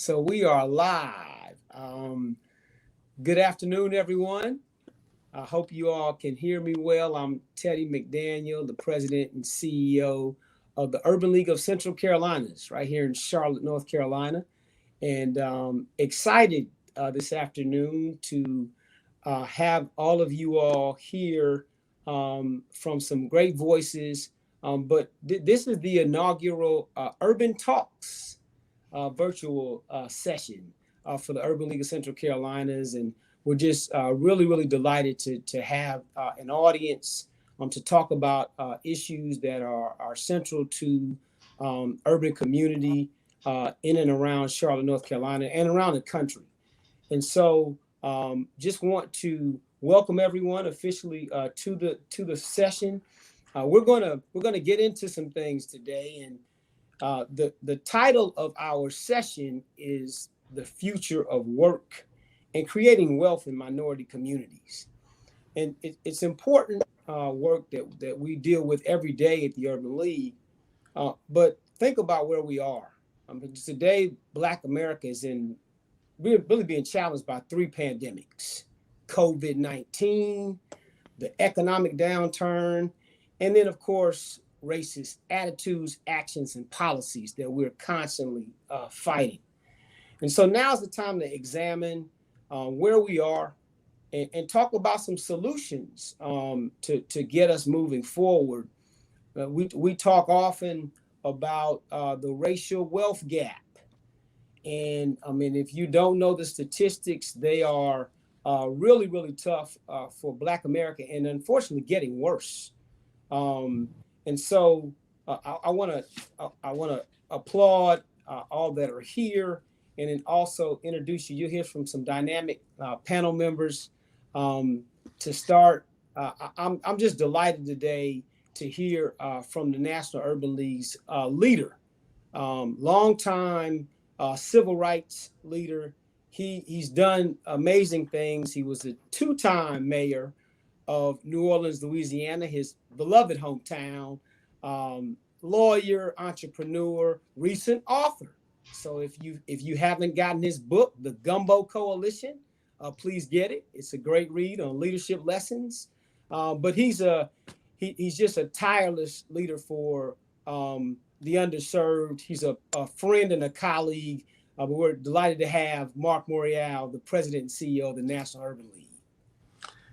So we are live. Good afternoon, everyone. I hope you all can hear me well. I'm Teddy McDaniel, the president and CEO of the Urban League of Central Carolinas, right here in Charlotte, North Carolina. And excited this afternoon to have all of you all here from some great voices. But this is the inaugural Urban Talks virtual session for the Urban League of Central Carolinas. And we're just really delighted to have an audience to talk about issues that are central to urban community in and around Charlotte, North Carolina, and around the country. And so just want to welcome everyone officially to the session. We're gonna get into some things today, and the title of our session is "The Future of Work and Creating Wealth in Minority Communities." And it's important work that we deal with every day at the Urban League. But think about where we are. Today, Black America is really being challenged by three pandemics: COVID-19, the economic downturn, and then, of course, racist attitudes, actions, and policies that we're constantly fighting. And so now's the time to examine where we are and talk about some solutions to get us moving forward. We talk often about the racial wealth gap. And I mean, if you don't know the statistics, they are really tough for Black America, and unfortunately getting worse. And so I want to applaud all that are here, and then also introduce you. You'll hear from some dynamic panel members. To start, I'm just delighted today to hear from the National Urban League's leader, longtime civil rights leader. He's done amazing things. He was a two-time mayor of New Orleans, Louisiana, his beloved hometown, lawyer, entrepreneur, recent author. So if you haven't gotten his book, The Gumbo Coalition, please get it. It's a great read on leadership lessons. But he's just a tireless leader for the underserved. He's a friend and a colleague. But we're delighted to have Mark Morial, the president and CEO of the National Urban League.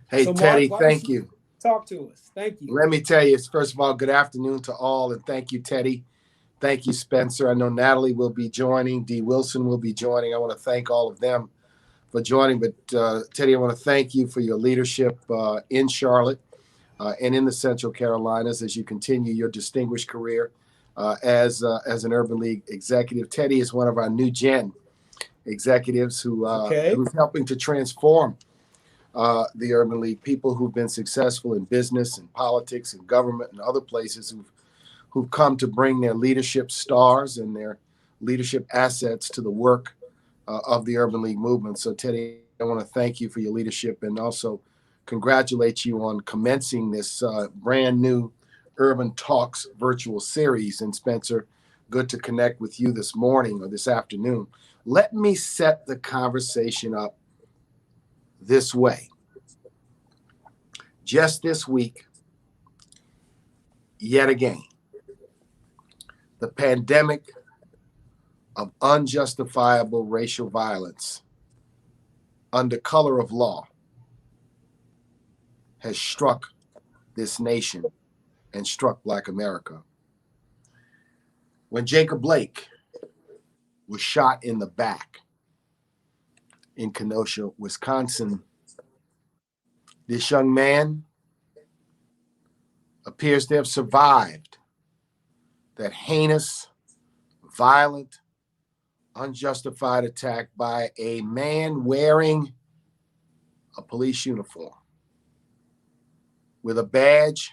Hey, so Teddy, Mark, thank you. Talk to us. Thank you. Let me tell you, first of all, good afternoon to all, and thank you, Teddy. Thank you, Spencer. I know Natalie will be joining. Dee Wilson will be joining. I want to thank all of them for joining. But, Teddy, I want to thank you for your leadership in Charlotte and in the Central Carolinas as you continue your distinguished career as an Urban League executive. Teddy is one of our new gen executives who's helping to transform the Urban League, people who've been successful in business and politics and government and other places who've come to bring their leadership stars and their leadership assets to the work of the Urban League movement. So, Teddy, I want to thank you for your leadership and also congratulate you on commencing this brand new Urban Talks virtual series. And Spencer, good to connect with you this morning or this afternoon. Let me set the conversation up this way. Just this week, yet again, the pandemic of unjustifiable racial violence under color of law has struck this nation and struck Black America. When Jacob Blake was shot in the back in Kenosha, Wisconsin, this young man appears to have survived that heinous, violent, unjustified attack by a man wearing a police uniform with a badge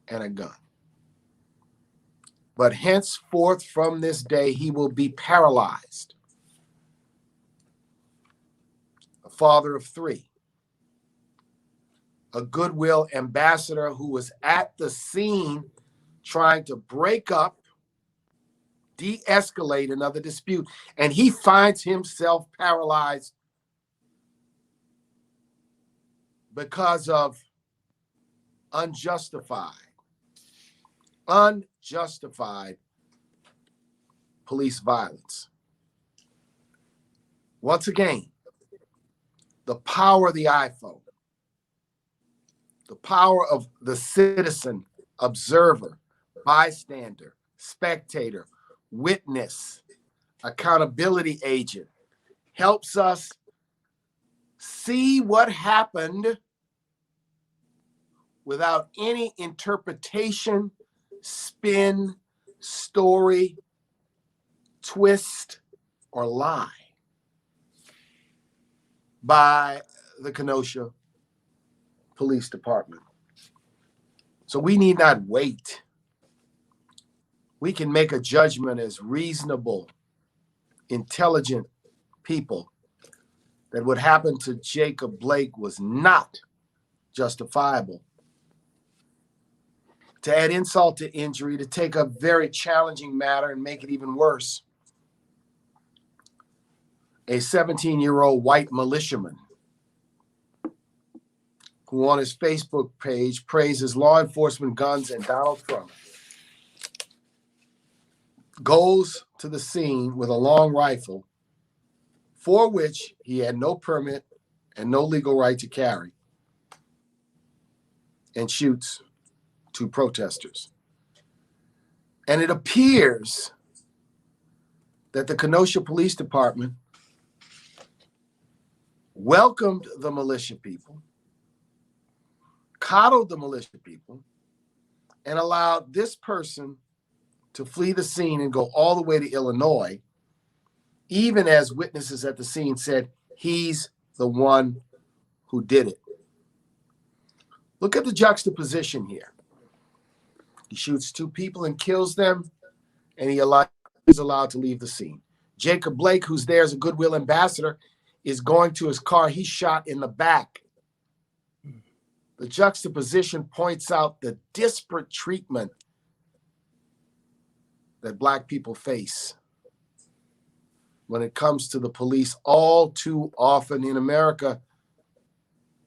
and a gun. But henceforth from this day, he will be paralyzed. A father of three, a goodwill ambassador who was at the scene trying to break up de-escalate another dispute, and he finds himself paralyzed because of unjustified police violence. Once again, the power of the iPhone, the power of the citizen, observer, bystander, spectator, witness, accountability agent helps us see what happened without any interpretation, spin, story, twist, or lie by the Kenosha Police Department. So we need not wait. We can make a judgment as reasonable, intelligent people that what happened to Jacob Blake was not justifiable. To add insult to injury, to take a very challenging matter and make it even worse, a 17-year-old white militiaman who on his Facebook page praises law enforcement, guns, and Donald Trump, goes to the scene with a long rifle for which he had no permit and no legal right to carry, and shoots two protesters. And it appears that the Kenosha Police Department welcomed the militia people, coddled the militia people, and allowed this person to flee the scene and go all the way to Illinois, even as witnesses at the scene said he's the one who did it. Look at the juxtaposition here. He shoots two people and kills them, and he's allowed to leave the scene. Jacob Blake, who's there as a goodwill ambassador, is going to his car. He's shot in the back. The juxtaposition points out the disparate treatment that Black people face when it comes to the police all too often in America.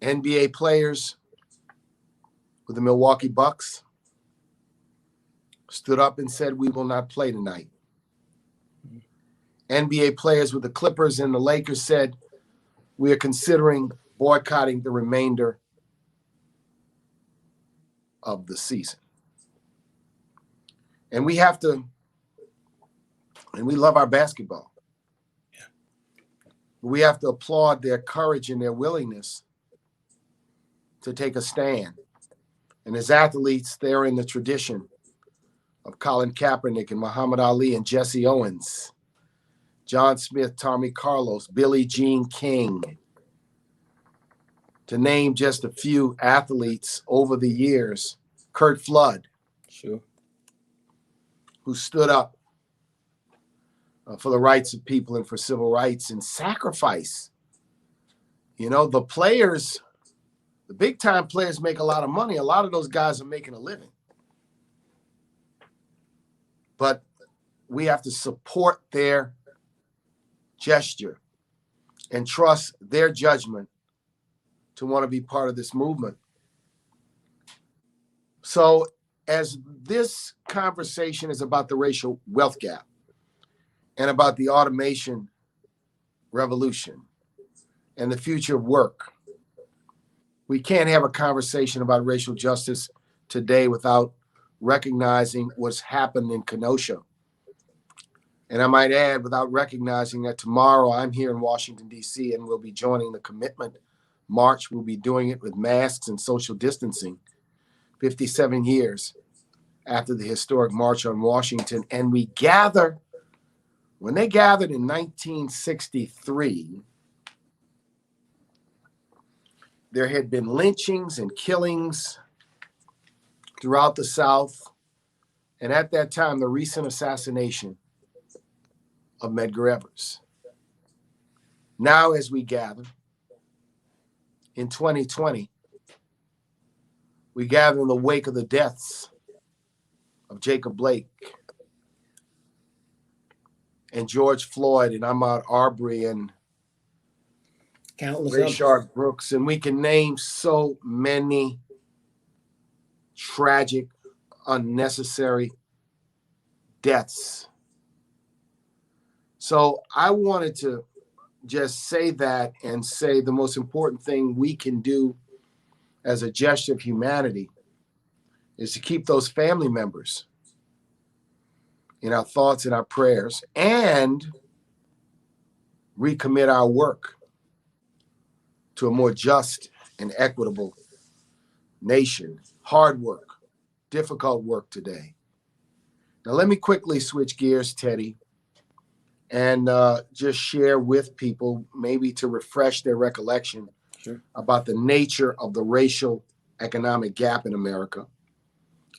NBA players with the Milwaukee Bucks stood up and said, "We will not play tonight." NBA players with the Clippers and the Lakers said, "We are considering boycotting the remainder of the season." And we have to, and we love our basketball. Yeah. We have to applaud their courage and their willingness to take a stand. And as athletes, they're in the tradition of Colin Kaepernick and Muhammad Ali and Jesse Owens, John Smith, Tommy Carlos, Billie Jean King, to name just a few athletes over the years. Kurt Flood, sure, who stood up for the rights of people and for civil rights and sacrifice. You know, the players, the big time players make a lot of money. A lot of those guys are making a living. But we have to support their gesture and trust their judgment to want to be part of this movement. So as this conversation is about the racial wealth gap and about the automation revolution and the future of work, we can't have a conversation about racial justice today without recognizing what's happened in Kenosha. And I might add, without recognizing that tomorrow I'm here in Washington, D.C., and we'll be joining the commitment march. We'll be doing it with masks and social distancing, 57 years after the historic March on Washington. And we gather, when they gathered in 1963, there had been lynchings and killings throughout the South. And at that time, the recent assassination of Medgar Evers. Now, as we gather in 2020, we gather in the wake of the deaths of Jacob Blake and George Floyd and Ahmaud Arbery and Countless others. Rayshard Brooks, and we can name so many tragic, unnecessary deaths. So I wanted to just say that and say the most important thing we can do as a gesture of humanity is to keep those family members in our thoughts and our prayers and recommit our work to a more just and equitable nation. Hard work, difficult work today. Now, let me quickly switch gears, Teddy, and just share with people, maybe to refresh their recollection about the nature of the racial economic gap in America.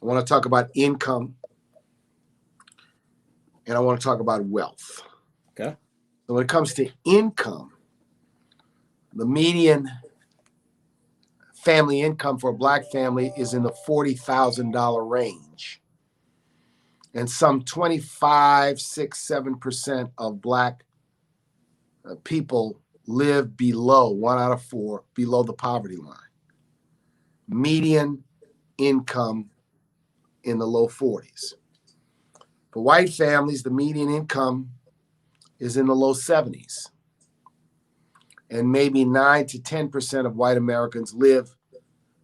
I want to talk about income, and I want to talk about wealth. Okay. So when it comes to income, the median family income for a Black family is in the $40,000 range. And some 25, 6, 7% of Black people live below, 1 out of 4, below the poverty line. Median income in the low 40s. For white families, the median income is in the low 70s. And maybe 9 to 10% of white Americans live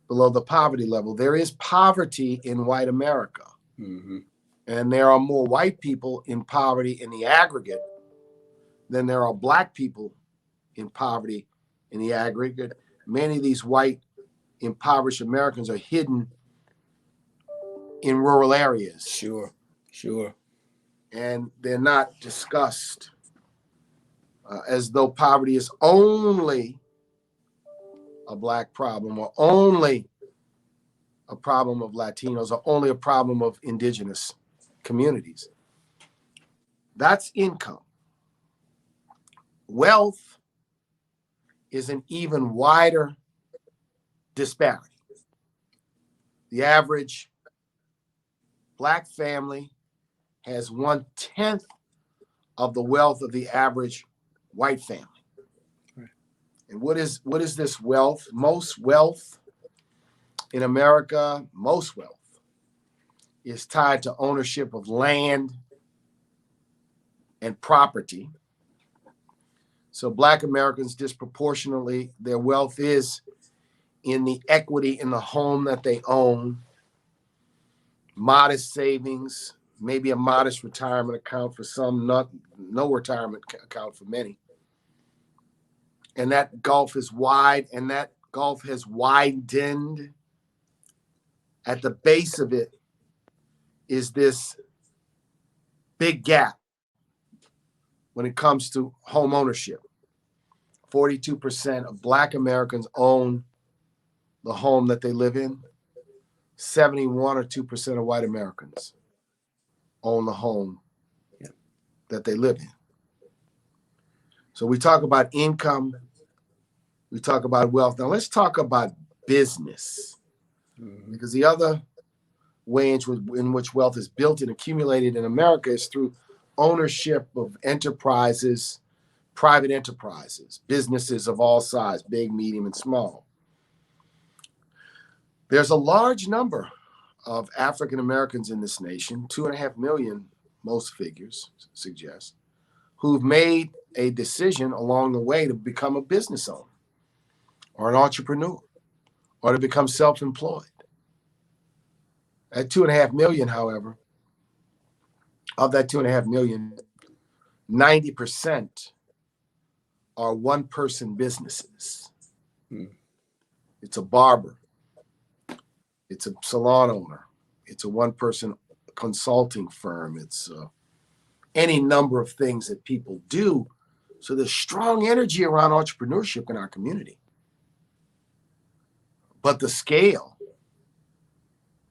below the poverty level. There is poverty in white America. Mm-hmm. And there are more white people in poverty in the aggregate than there are Black people in poverty in the aggregate. Many of these white impoverished Americans are hidden in rural areas. Sure. And they're not discussed as though poverty is only a Black problem or only a problem of Latinos or only a problem of indigenous communities. That's income. Wealth is an even wider disparity. The average Black family has 1/10 of the wealth of the average white family. Right. And what is this wealth? Most wealth in America, is tied to ownership of land and property. So Black Americans disproportionately, their wealth is in the equity in the home that they own, modest savings, maybe a modest retirement account for some, no retirement account for many. And that gulf is wide, and that gulf has widened. At the base of it is this big gap when it comes to home ownership. 42% of Black Americans own the home that they live in. 71 or 2% of white Americans own the home that they live in. So we talk about income, we talk about wealth. Now let's talk about business, because the other way in which wealth is built and accumulated in America is through ownership of enterprises, private enterprises, businesses of all size, big, medium, and small. There's a large number of African Americans in this nation, 2.5 million, most figures suggest, who've made a decision along the way to become a business owner or an entrepreneur or to become self-employed. At 2.5 million, however, of that 2.5 million, 90% are one-person businesses. It's a barber. It's a salon owner. It's a one-person consulting firm. It's any number of things that people do. So there's strong energy around entrepreneurship in our community. But the scale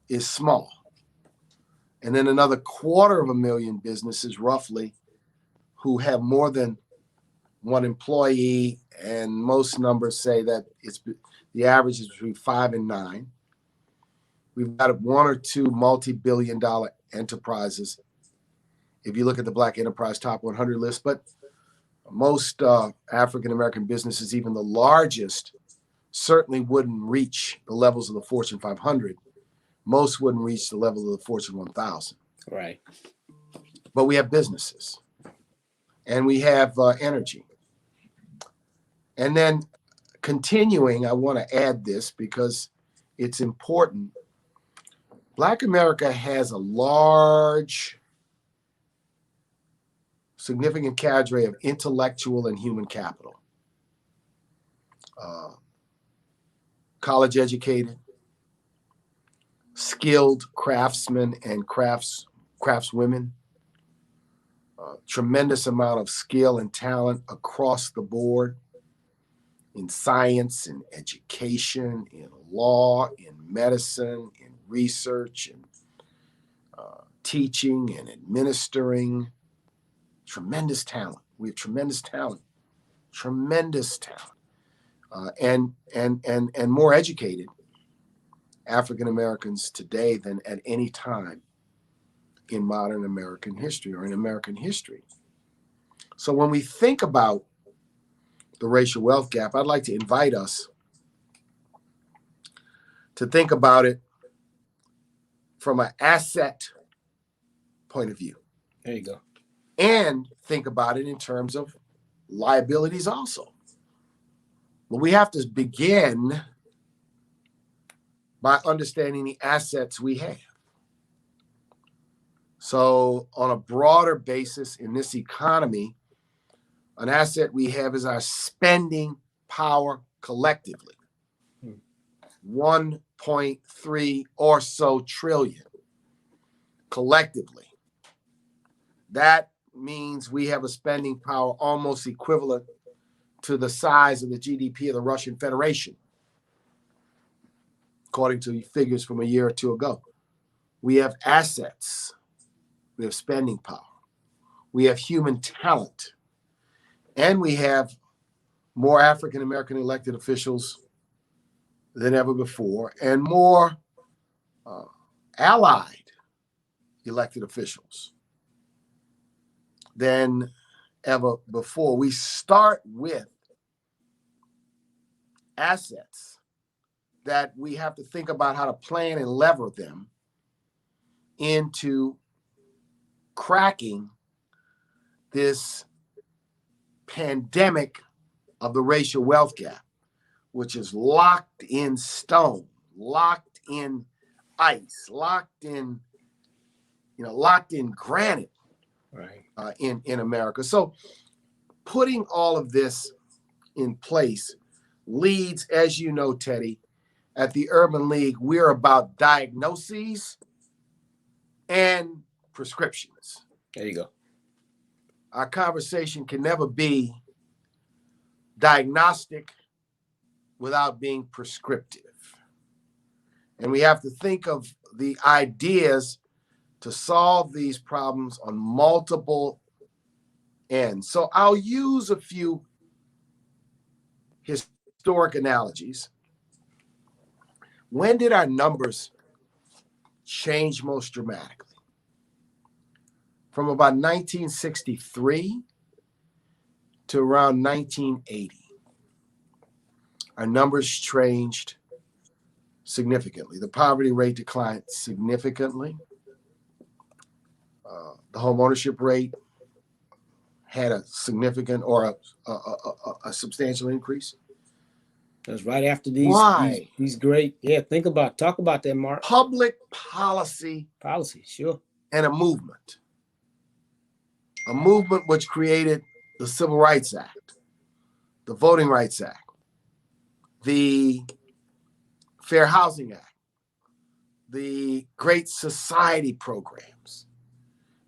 is small. And then another 250,000 businesses, roughly, who have more than one employee, and most numbers say that the average is between 5 and 9. We've got 1 or 2 multi-billion-dollar enterprises, if you look at the Black Enterprise Top 100 list. But most African-American businesses, even the largest, certainly wouldn't reach the levels of the Fortune 500. Most wouldn't reach the level of the Fortune 1000. Right. But we have businesses and we have energy. And then continuing, I want to add this because it's important. Black America has a large, significant cadre of intellectual and human capital. College educated, skilled craftsmen and craftswomen, tremendous amount of skill and talent across the board in science, in education, in law, in medicine, in research, in teaching and administering. Tremendous talent. We have tremendous talent, and more educated African Americans today than at any time in modern American history or in American history. So when we think about the racial wealth gap, I'd like to invite us to think about it from an asset point of view. There you go. And think about it in terms of liabilities also. But we have to begin by understanding the assets we have. So on a broader basis in this economy, an asset we have is our spending power collectively. 1.3 or so trillion collectively. That means we have a spending power almost equivalent to the size of the GDP of the Russian Federation, according to figures from a year or two ago. We have assets. We have spending power. We have human talent. And we have more African American elected officials than ever before, and more allied elected officials than ever before. We start with assets that we have to think about how to plan and lever them into cracking this pandemic of the racial wealth gap, which is locked in stone, locked in ice, locked in granite, right, in America. So putting all of this in place leads, as you know, Teddy, at the Urban League, we're about diagnoses and prescriptions. there you go. Our conversation can never be diagnostic without being prescriptive. And we have to think of the ideas to solve these problems on multiple ends. So I'll use a few historic analogies. When did our numbers change most dramatically? From about 1963 to around 1980. Our numbers changed significantly. The poverty rate declined significantly. The home ownership rate had a significant or a substantial increase. That's right after these. Why? These great. Talk about that, Mark. Public policy. Sure. And a movement. A movement which created the Civil Rights Act, the Voting Rights Act, the Fair Housing Act, the Great Society programs,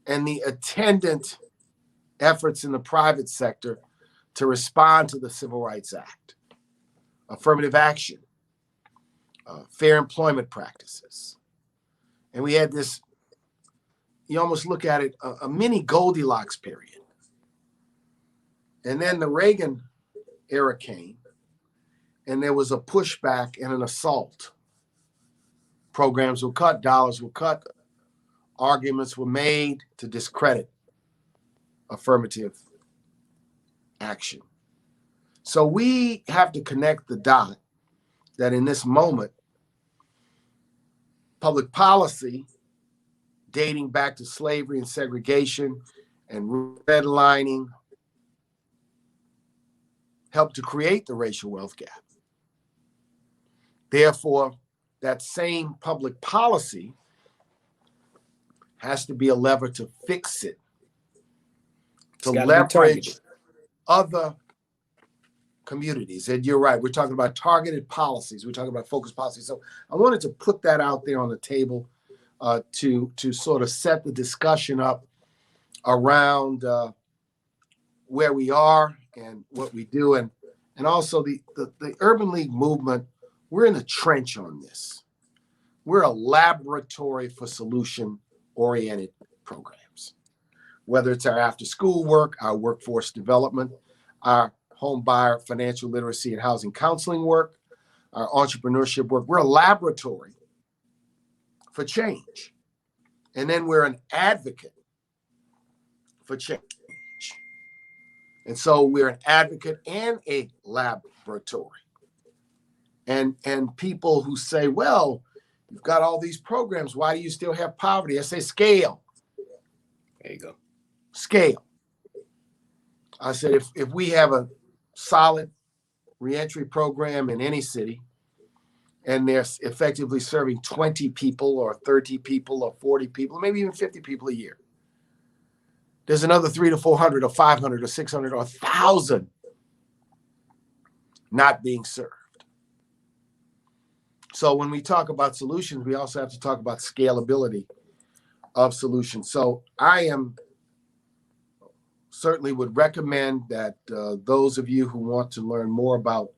and the attendant efforts in the private sector to respond to the Civil Rights Act. Affirmative action, fair employment practices. And we had this, you almost look at it, a mini Goldilocks period. And then the Reagan era came, and there was a pushback and an assault. Programs were cut, dollars were cut, arguments were made to discredit affirmative action. So we have to connect the dot that in this moment, public policy dating back to slavery and segregation and redlining helped to create the racial wealth gap. Therefore, that same public policy has to be a lever to fix it, to leverage other communities. And you're right, we're talking about targeted policies, we're talking about focused policies. So I wanted to put that out there on the table to sort of set the discussion up around where we are and what we do. And also the Urban League movement, we're in a trench on this. We're a laboratory for solution-oriented programs, whether it's our after-school work, our workforce development, our home buyer financial literacy and housing counseling work, our entrepreneurship work. We're a laboratory for change. And then we're an advocate for change. And so we're an advocate and a laboratory. And people who say, well, you've got all these programs, why do you still have poverty? I say scale. There you go. Scale. I said, if we have a solid reentry program in any city, and they're effectively serving 20 people or 30 people or 40 people, maybe even 50 people a year, there's another 300 to 400 or 500 or 600 or 1,000 not being served. So when we talk about solutions, we also have to talk about scalability of solutions. So I certainly would recommend that those of you who want to learn more about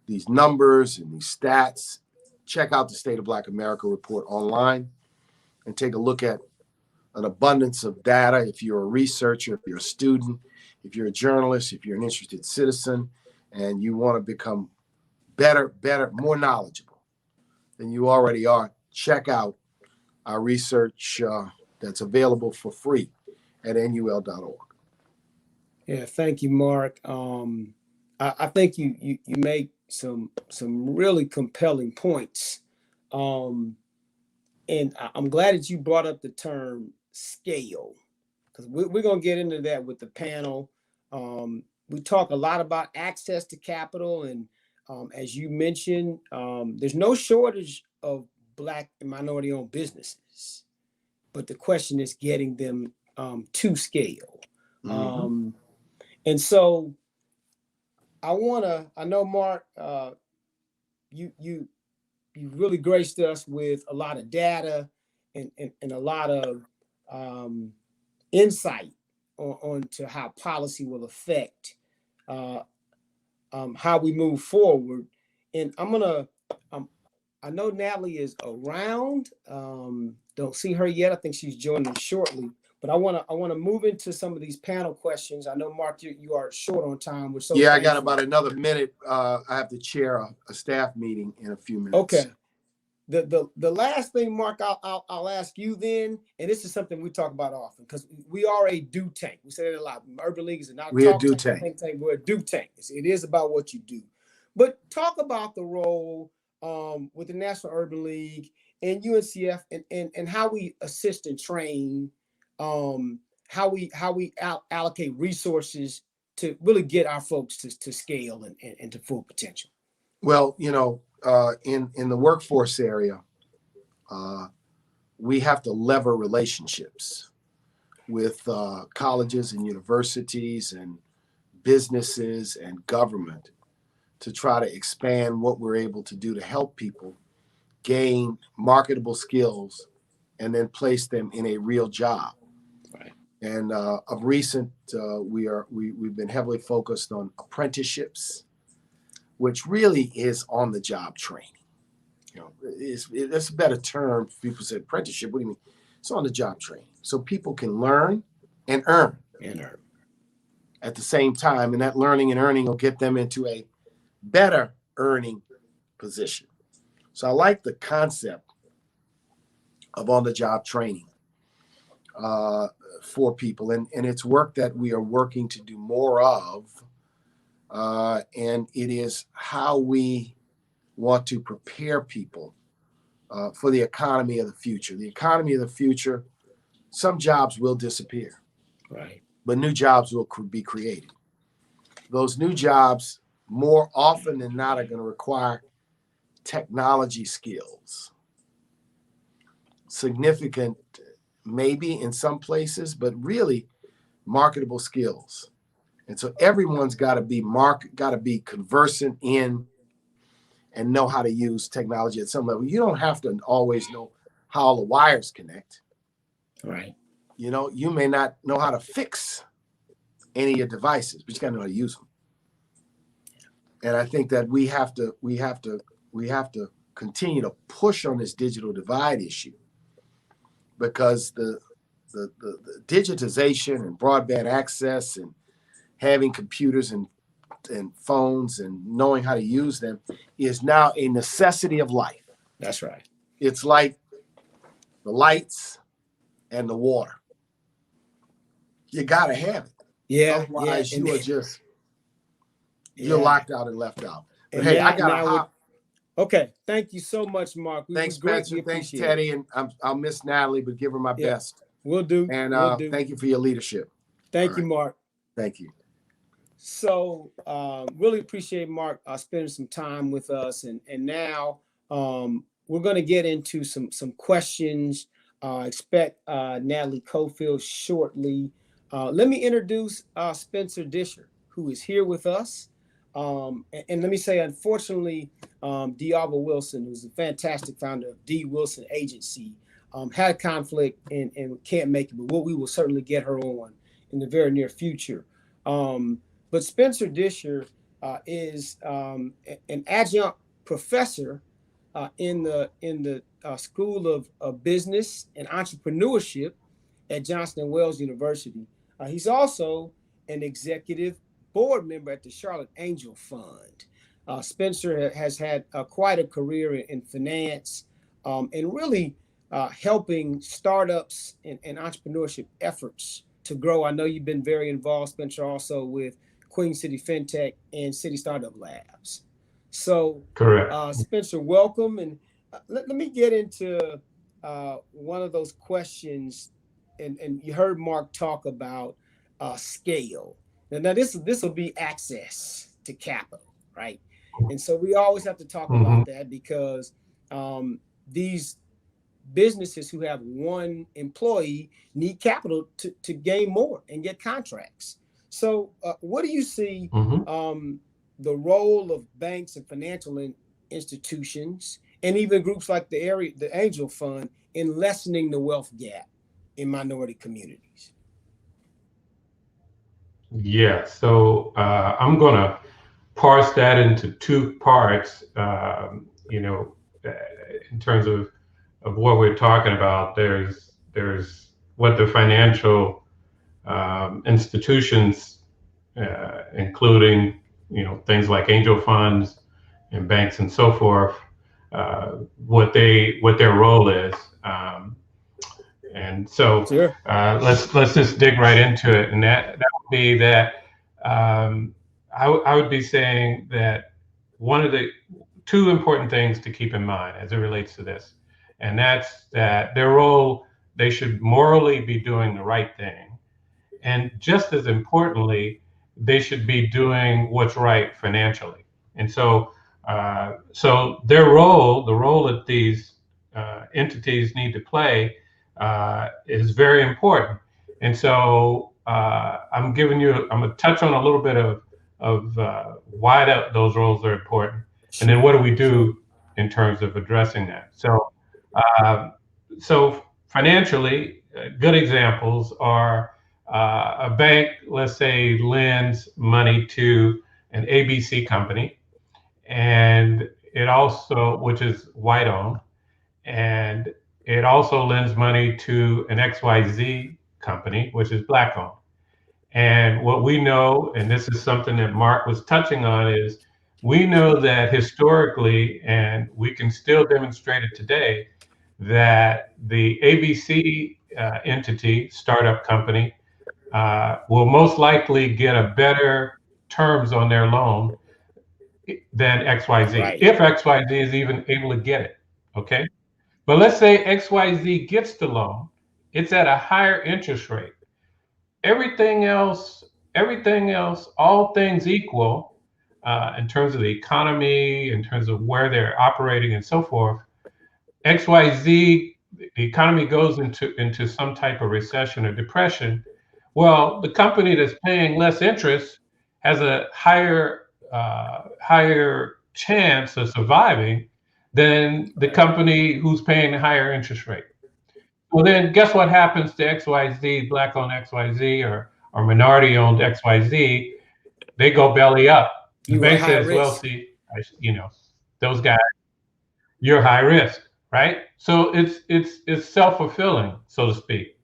these numbers and these stats, check out the State of Black America report online and take a look at an abundance of data. If you're a researcher, if you're a student, if you're a journalist, if you're an interested citizen, and you want to become better, more knowledgeable than you already are, check out our research that's available for free at nul.org. Yeah, thank you, Mark. I think you make some really compelling points, and I'm glad that you brought up the term scale, because we're gonna get into that with the panel. We talk a lot about access to capital, and as you mentioned, there's no shortage of Black and minority-owned businesses, but the question is getting them to scale. Mm-hmm. And so I know, Mark, you really graced us with a lot of data and a lot of insight on to how policy will affect how we move forward. And I know Natalie is around. Don't see her yet. I think she's joining shortly. But I want to move into some of these panel questions. I know, Mark, you are short on time. We're so thankful. I got about another minute. I have to chair a staff meeting in a few minutes. Okay. The last thing, Mark, I'll ask you then, and this is something we talk about often because we are a do tank. We say it a lot. Urban League is not we're a do tank. We're a do tank. It is about what you do. But talk about the role with the National Urban League and UNCF and how we assist and train, how we allocate resources to really get our folks to scale and to full potential. Well, in the workforce area, we have to lever relationships with colleges and universities and businesses and government to try to expand what we're able to do to help people gain marketable skills and then place them in a real job. Right. And of recent, we've been heavily focused on apprenticeships, which really is on-the-job training. That's a better term. People say apprenticeship. What do you mean? It's on-the-job training, so people can learn and earn at the same time, and that learning and earning will get them into a better earning position. So I like the concept of on-the-job training. for people, and it's work that we are working to do more of, and it is how we want to prepare people for the economy of the future. The economy of the future, some jobs will disappear, right, but new jobs will be created. Those new jobs, more often than not, are going to require technology skills, significant, maybe in some places, but really marketable skills. And so everyone's got to be conversant in and know how to use technology at some level. You don't have to always know how all the wires connect. right. You may not know how to fix any of your devices, but you got to know how to use them. And I think that we have to continue to push on this digital divide issue, because the digitization and broadband access and having computers and phones and knowing how to use them is now a necessity of life. That's right. It's like the lights and the water. You got to have it. Yeah, Otherwise, yeah. you're locked out and left out. But And hey, now, I got to hop. Okay, thank you so much, Mark. Thanks, we greatly Spencer. Thanks, appreciate Teddy. it. And I'll miss Natalie, but give her my best. We'll do. And we'll do. thank you for your leadership. Thank you, Mark. Thank you. So really appreciate Mark spending some time with us. And now we're going to get into some questions. Expect Natalie Cofield shortly. Let me introduce Spencer Disher, who is here with us. And let me say, unfortunately, D'Arva Wilson, who's a fantastic founder of D. Wilson Agency, had a conflict and can't make it, but we will certainly get her on in the very near future. But Spencer Disher is an adjunct professor in the School of Business and Entrepreneurship at Johnson & Wales University. He's also an executive board member at the Charlotte Angel Fund. Spencer has had quite a career in finance and really helping startups and entrepreneurship efforts to grow. I know you've been very involved, Spencer, also with Queen City FinTech and City Startup Labs. So, correct. Spencer, welcome. And let me get into one of those questions. And you heard Mark talk about scale. Now this will be access to capital, right? And so we always have to talk about that, because these businesses who have one employee need capital to gain more and get contracts. So what do you see the role of banks and financial institutions, and even groups like the Angel Fund, in lessening the wealth gap in minority communities? Yeah, so I'm going to parse that into two parts, in terms of what we're talking about. There's what the financial institutions, including, things like angel funds and banks and so forth, what their role is. And so Sure. let's just dig right into it. And that would be that I would be saying that one of the two important things to keep in mind as it relates to this, and that's that their role, they should morally be doing the right thing. And just as importantly, they should be doing what's right financially. And so their role, the role that these entities need to play, is very important. And so I'm going to touch on a little bit of why those roles are important, and then what do we do in terms of addressing that. So financially, good examples are a bank, let's say, lends money to an ABC company, and it also, which is white owned, and it also lends money to an XYZ company, which is black owned. And what we know, and this is something that Mark was touching on, is we know that historically, and we can still demonstrate it today, that the ABC entity, startup company, will most likely get a better terms on their loan than XYZ, Right. if XYZ is even able to get it. Okay. But let's say XYZ gets the loan, it's at a higher interest rate. Everything else, all things equal, in terms of the economy, in terms of where they're operating and so forth, XYZ, the economy goes into some type of recession or depression. Well, the company that's paying less interest has a higher chance of surviving than the company who's paying the higher interest rate. Well, then guess what happens to XYZ, black owned XYZ or minority owned XYZ? They go belly up. The You are bank high says, well, risk. see, those guys, you're high risk, right? So it's self-fulfilling, so to speak.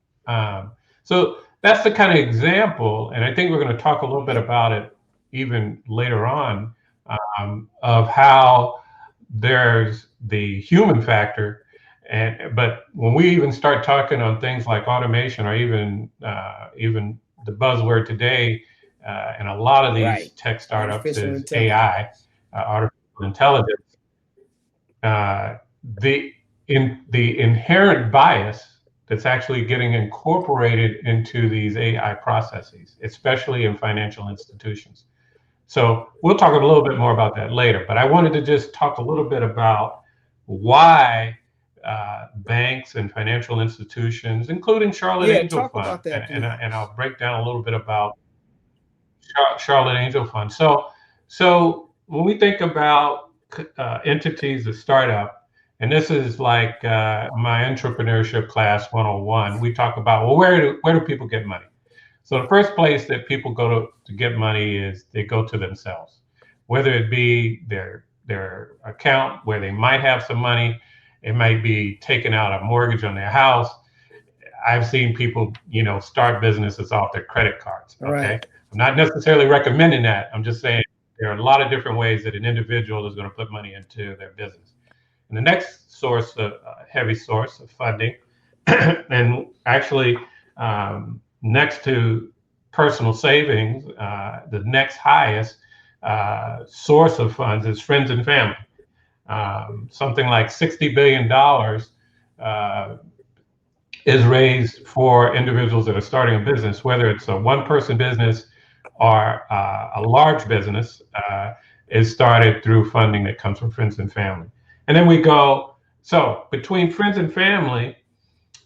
So that's the kind of example, and I think we're going to talk a little bit about it even later on, of how there's the human factor, but when we even start talking on things like automation or even the buzzword today, and a lot of these Right. tech startups Artificial is intelligence. AI, artificial intelligence. The inherent bias that's actually getting incorporated into these AI processes, especially in financial institutions. So we'll talk a little bit more about that later, but I wanted to just talk a little bit about why banks and financial institutions, including Charlotte Yeah, Angel talk Fund, about that, please. and I'll break down a little bit about Charlotte Angel Fund. So when we think about entities that start up, and this is like my entrepreneurship class 101, we talk about, well, where do people get money? So the first place that people go to get money is they go to themselves, whether it be their account where they might have some money, it might be taking out a mortgage on their house. I've seen people, start businesses off their credit cards. Okay. Right. I'm not necessarily recommending that. I'm just saying there are a lot of different ways that an individual is going to put money into their business. And the next source, heavy source of funding, and actually next to personal savings, the next highest source of funds is friends and family. Something like $60 billion is raised for individuals that are starting a business, whether it's a one-person business or a large business, is started through funding that comes from friends and family. And then we go, so between friends and family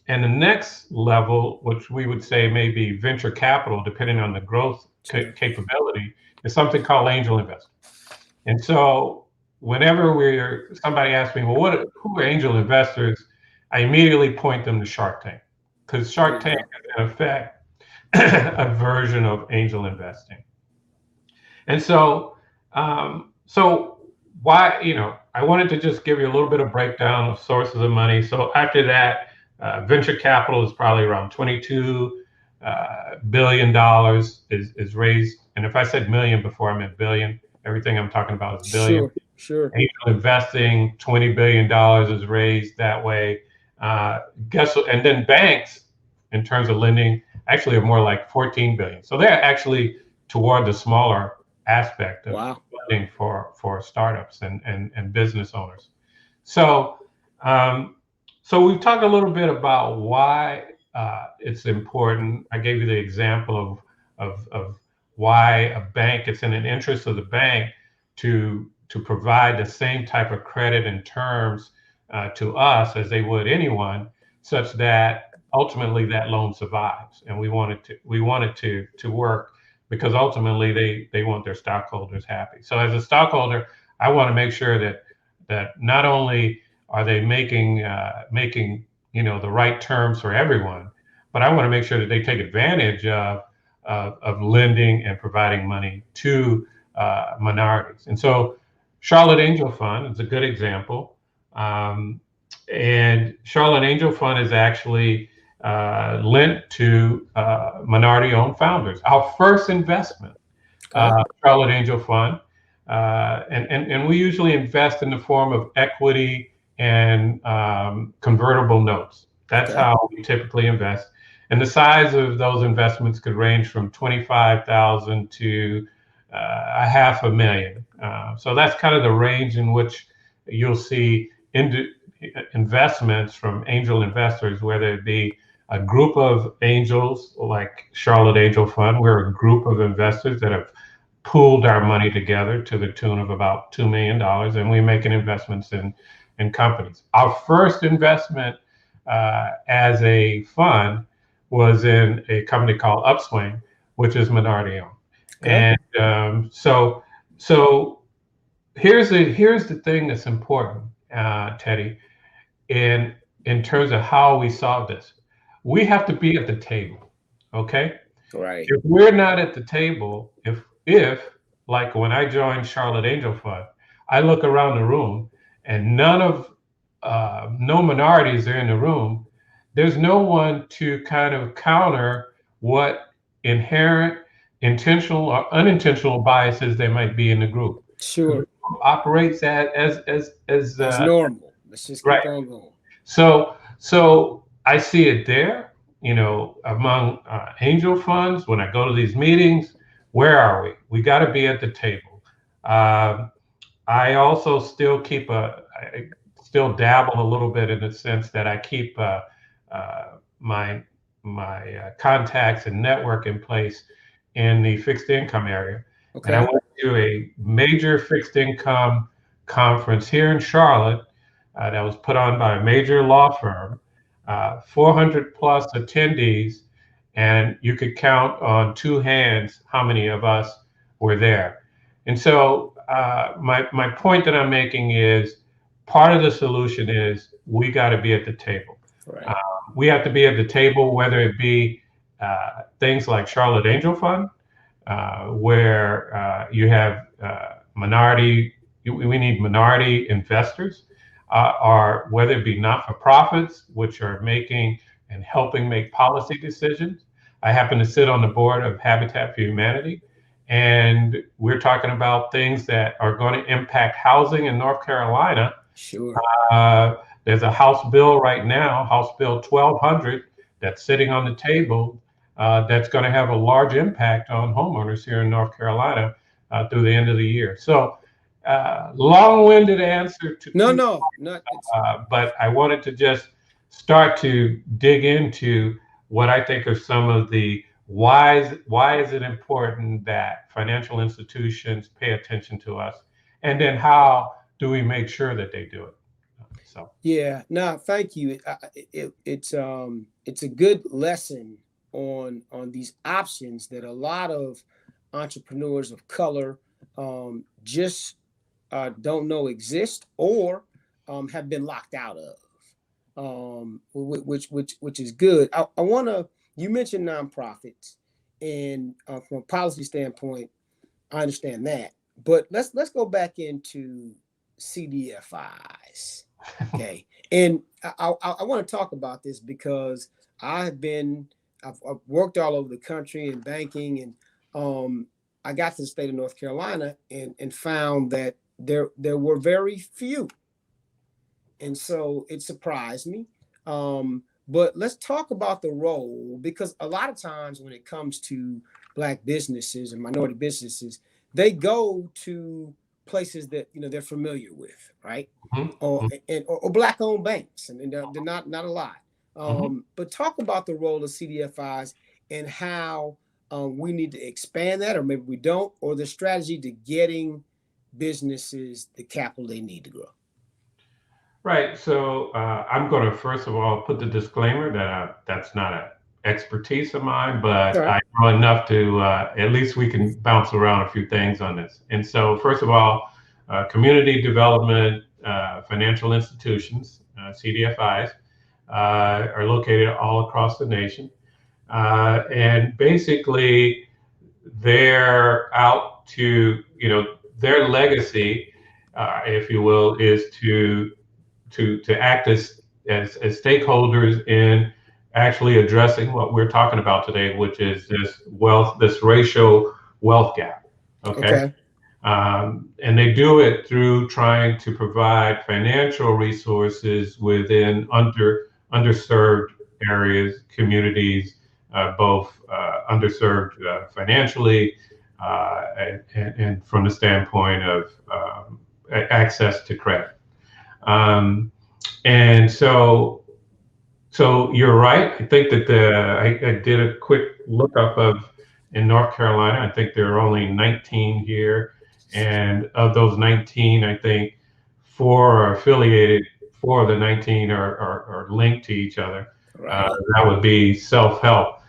and the next level, which we would say may be venture capital, depending on the growth capability, is something called angel investing. And so whenever somebody asks me, well, who are angel investors? I immediately point them to Shark Tank, because Shark Tank is in effect a version of angel investing. And so, why, I wanted to just give you a little bit of breakdown of sources of money. So after that, venture capital is probably around $22 billion is raised. And if I said million before, I meant billion. Everything I'm talking about is billion. Sure. Angel investing, $20 billion is raised that way. And then banks, in terms of lending, actually are more like 14 billion. So they're actually toward the smaller aspect of funding for startups and business owners. So we've talked a little bit about why it's important. I gave you the example of why a bank, it's in an interest of the bank to provide the same type of credit and terms to us as they would anyone, such that ultimately that loan survives. And we want it to work, because ultimately they want their stockholders happy. So as a stockholder, I want to make sure that not only are they making the right terms for everyone, but I want to make sure that they take advantage of lending and providing money to minorities. And so Charlotte Angel Fund is a good example. And Charlotte Angel Fund is actually lent to minority-owned founders. Our first investment, Charlotte Angel Fund, and we usually invest in the form of equity and convertible notes. That's Okay. how we typically invest. And the size of those investments could range from 25,000 to a half a million. So that's kind of the range in which you'll see investments from angel investors, whether it be a group of angels like Charlotte Angel Fund. We're a group of investors that have pooled our money together to the tune of about $2 million, and we're making investments in companies. Our first investment as a fund was in a company called Upswing, which is minority owned. Okay. And so here's the thing that's important, Teddy, in in terms of how we solve this. We have to be at the table, okay? Right. If we're not at the table, if like when I joined Charlotte Angel Fund, I look around the room and no minorities are in the room. There's no one to kind of counter what inherent, intentional or unintentional biases there might be in the group. Because Sure. the group operates as That's normal. Let's just right. keep on going. So I see it there, among angel funds. When I go to these meetings, where are we? We got to be at the table. Um, I also I still dabble a little bit in the sense that I keep my contacts and network in place in the fixed income area. And I Okay. went to a major fixed income conference here in Charlotte that was put on by a major law firm, 400 plus attendees, and you could count on two hands how many of us were there. And so my point that I'm making is part of the solution is we got to be at the table. Uh, Right. we have to be at the table, whether it be things like Charlotte Angel Fund, where you have we need minority investors, or whether it be not-for-profits, which are making and helping make policy decisions. I happen to sit on the board of Habitat for Humanity, and we're talking about things that are going to impact housing in North Carolina. Sure. uh, there's a House bill right now, House Bill 1200, that's sitting on the table, that's going to have a large impact on homeowners here in North Carolina through the end of the year. So, long-winded answer to No, two, no, not it's but I wanted to just start to dig into what I think are some of the why is it important that financial institutions pay attention to us, and then how do we make sure that they do it? So, yeah. No, thank you. It's a good lesson on these options that a lot of entrepreneurs of color just don't know exist or have been locked out of. Which is good. I want to. You mentioned nonprofits, and from a policy standpoint, I understand that. But let's go back into CDFIs, okay? And I want to talk about this because I've worked all over the country in banking, and I got to the state of North Carolina and found that there were very few, and so it surprised me. But let's talk about the role, because a lot of times when it comes to Black businesses and minority businesses, they go to places that they're familiar with, right? mhm, Or mhm, or Black-owned banks, and they're not a lot. mhm. But talk about the role of CDFIs and how we need to expand that, or maybe we don't, or the strategy to getting businesses the capital they need to grow. Right. So I'm going to first of all put the disclaimer that that's not an expertise of mine, All but right. I know enough to at least we can bounce around a few things on this. And so, first of all, community development financial institutions, CDFIs, are located all across the nation. And basically, they're out to, their legacy, if you will, is to act as stakeholders in actually addressing what we're talking about today, which is this racial wealth gap. Okay. Okay. And they do it through trying to provide financial resources within underserved areas, communities, both underserved financially and from the standpoint of access to credit. Um, and so you're right. I think that I did a quick lookup of in North Carolina. I think there are only 19 here, and of those 19, I think 4 are affiliated. 4 of the 19 are linked to each other. Right. That would be self-help.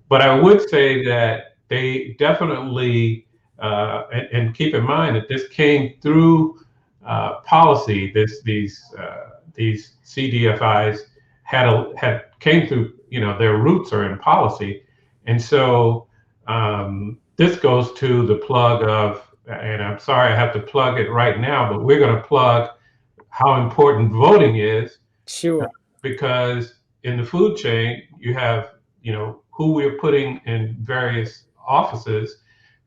But I would say that they definitely, and keep in mind that this came through policy. These CDFIs had came through. Their roots are in policy, and so this goes to the plug of. And I'm sorry I have to plug it right now, but we're going to plug how important voting is. Sure. Because in the food chain, you have, who we're putting in various offices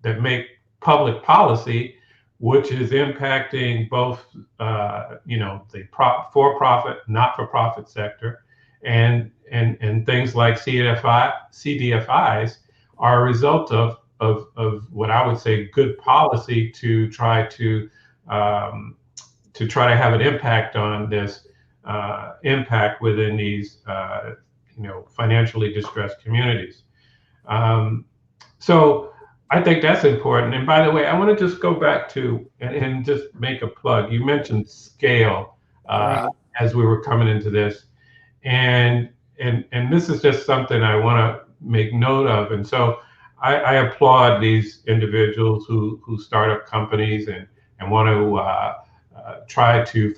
that make public policy, which is impacting both, the for-profit, not-for-profit sector, and things like CDFIs are a result of what I would say good policy to try to have an impact on this impact within these financially distressed communities. So I think that's important. And by the way, I want to just go back to and just make a plug. You mentioned scale Right. as we were coming into this, and this is just something I want to make note of. And so I applaud these individuals who start up companies and want to try to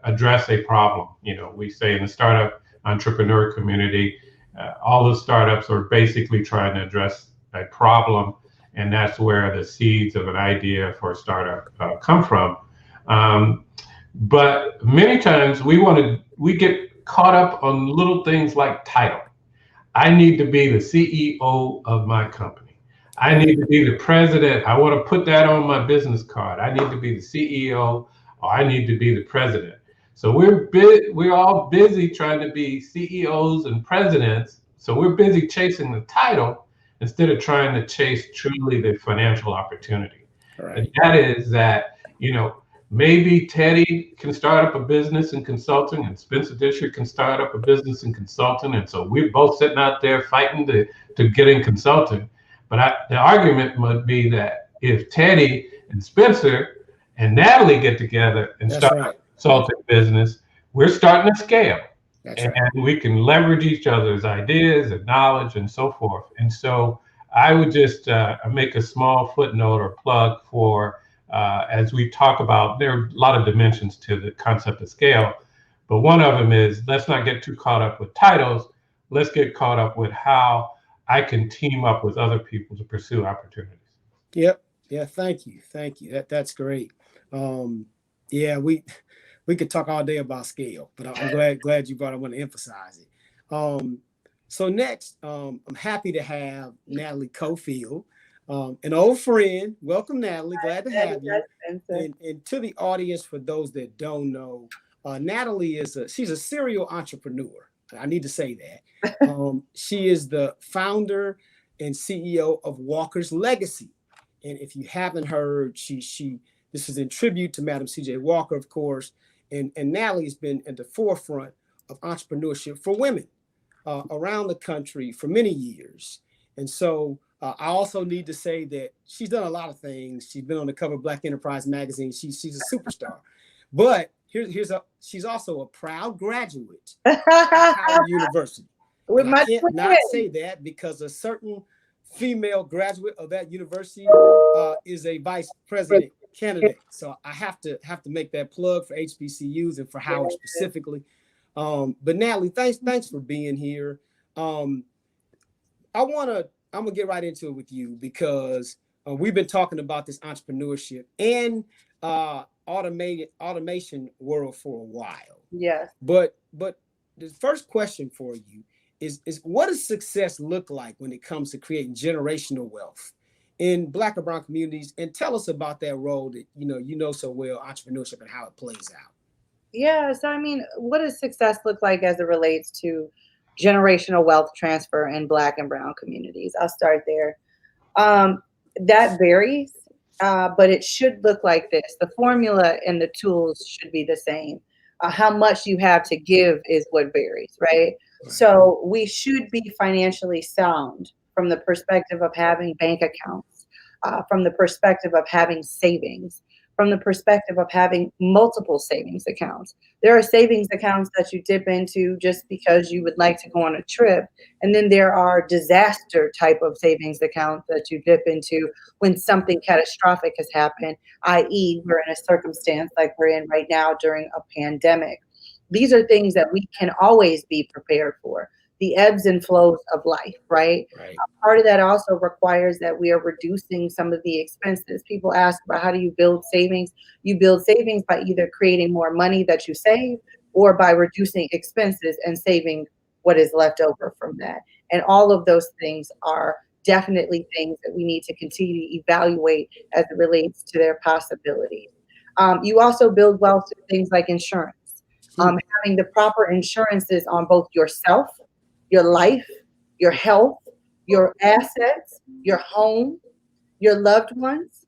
address a problem. We say in the startup entrepreneur community, all the startups are basically trying to address a problem, and that's where the seeds of an idea for a startup come from. But many times we get caught up on little things like title. I need to be the CEO of my company. I need to be the president. I want to put that on my business card. I need to be the CEO, or I need to be the president. So we're all busy trying to be CEOs and presidents. So we're busy chasing the title instead of trying to chase truly the financial opportunity. Right. And that is that, maybe Teddy can start up a business in consulting, and Spencer Disher can start up a business in consulting. And so we're both sitting out there fighting to get in consulting. But the argument would be that if Teddy and Spencer and Natalie get together and That's start right. a consulting business, we're starting to scale. That's And right. we can leverage each other's ideas and knowledge and so forth. And so I would just make a small footnote or plug for, as we talk about, there are a lot of dimensions to the concept of scale, but one of them is let's not get too caught up with titles. Let's get caught up with how I can team up with other people to pursue opportunities. Yep. Yeah. Thank you. Thank you. That's great. Yeah, we could talk all day about scale, but I'm glad you brought. I want to emphasize it. So next, I'm happy to have Natalie Cofield, an old friend. Welcome, Natalie. Glad to have you. And to the audience, for those that don't know, Natalie she's a serial entrepreneur. I need to say that. She is the founder and CEO of Walker's Legacy. And if you haven't heard, this is in tribute to Madam C.J. Walker, of course. And Natalie has been at the forefront of entrepreneurship for women around the country for many years. And so I also need to say that she's done a lot of things. She's been on the cover of Black Enterprise magazine. She's a superstar. But she's also a proud graduate of Howard University. And I can't not say that because a certain female graduate of that university is a vice president candidate. So I have to make that plug for HBCUs and for Howard specifically. But Natalie, thanks for being here. I'm gonna get right into it with you because we've been talking about this entrepreneurship and automation world for a while. Yes. But the first question for you is what does success look like when it comes to creating generational wealth in Black and brown communities? And tell us about that role that you know so well, entrepreneurship, and how it plays out. Yeah. So, I mean, what does success look like as it relates to generational wealth transfer in Black and Brown communities? I'll start there. Um, that varies, but it should look like this. The formula and the tools should be the same. How much you have to give is what varies, right? Right. So we should be financially sound from the perspective of having bank accounts, from the perspective of having savings, from the perspective of having multiple savings accounts. There are savings accounts that you dip into just because you would like to go on a trip, and then there are disaster type of savings accounts that you dip into when something catastrophic has happened, i.e., we're in a circumstance like we're in right now during a pandemic. These are things that we can always be prepared for. The ebbs and flows of life, right? Right. Part of that also requires that we are reducing some of the expenses. People ask about how do you build savings? You build savings by either creating more money that you save or by reducing expenses and saving what is left over from that. And all of those things are definitely things that we need to continue to evaluate as it relates to their possibilities. You also build wealth through things like insurance. Having the proper insurances on both yourself, your life, your health, your assets, your home, your loved ones.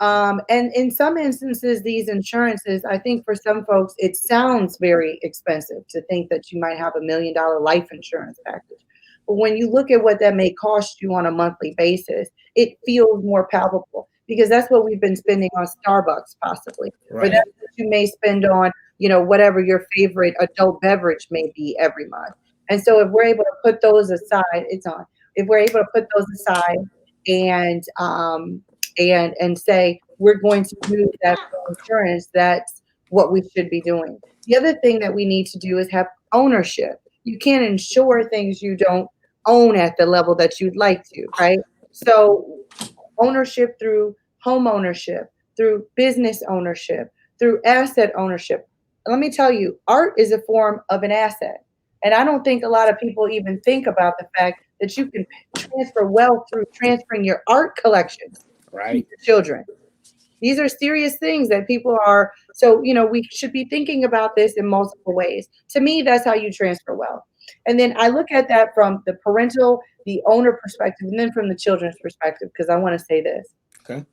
And in some instances, these insurances, I think for some folks, it sounds very expensive to think that you might have $1 million life insurance package. But when you look at what that may cost you on a monthly basis, it feels more palpable because that's what we've been spending on Starbucks, possibly, or Right. that's what you may spend on, whatever your favorite adult beverage may be every month. And so if we're able to put those aside, it's on. If we're able to put those aside and say we're going to use that for insurance, that's what we should be doing. The other thing that we need to do is have ownership. You can't insure things you don't own at the level that you'd like to, right? So ownership through home ownership, through business ownership, through asset ownership. Let me tell you, art is a form of an asset. And I don't think a lot of people even think about the fact that you can transfer wealth through transferring your art collections to Right. your children. These are serious things that people are, so, we should be thinking about this in multiple ways. To me, that's how you transfer wealth. And then I look at that from the parental, the owner perspective, and then from the children's perspective, because I want to say this. Okay.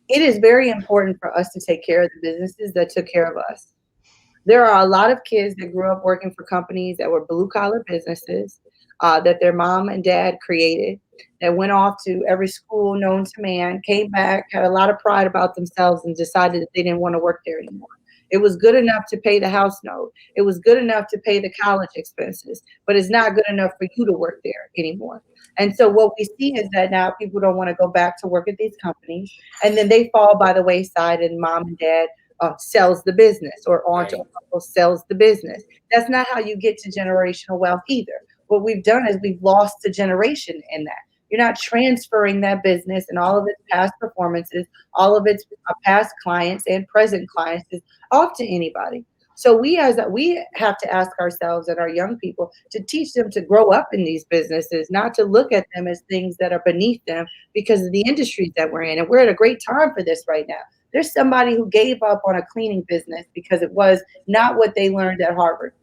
It is very important for us to take care of the businesses that took care of us. There are a lot of kids that grew up working for companies that were blue collar businesses that their mom and dad created, that went off to every school known to man, came back, had a lot of pride about themselves, and decided that they didn't want to work there anymore. It was good enough to pay the house note. It was good enough to pay the college expenses, but it's not good enough for you to work there anymore. And so what we see is that now people don't want to go back to work at these companies, and then they fall by the wayside, and mom and dad sells the business, or aunt or Right. uncle sells the business. That's not how you get to generational wealth either. What we've done is we've lost a generation in that. You're not transferring that business and all of its past performances, all of its past clients and present clients is off to anybody. So we have to ask ourselves and our young people to teach them to grow up in these businesses, not to look at them as things that are beneath them because of the industries that we're in. And we're at a great time for this right now. There's somebody who gave up on a cleaning business because it was not what they learned at Harvard.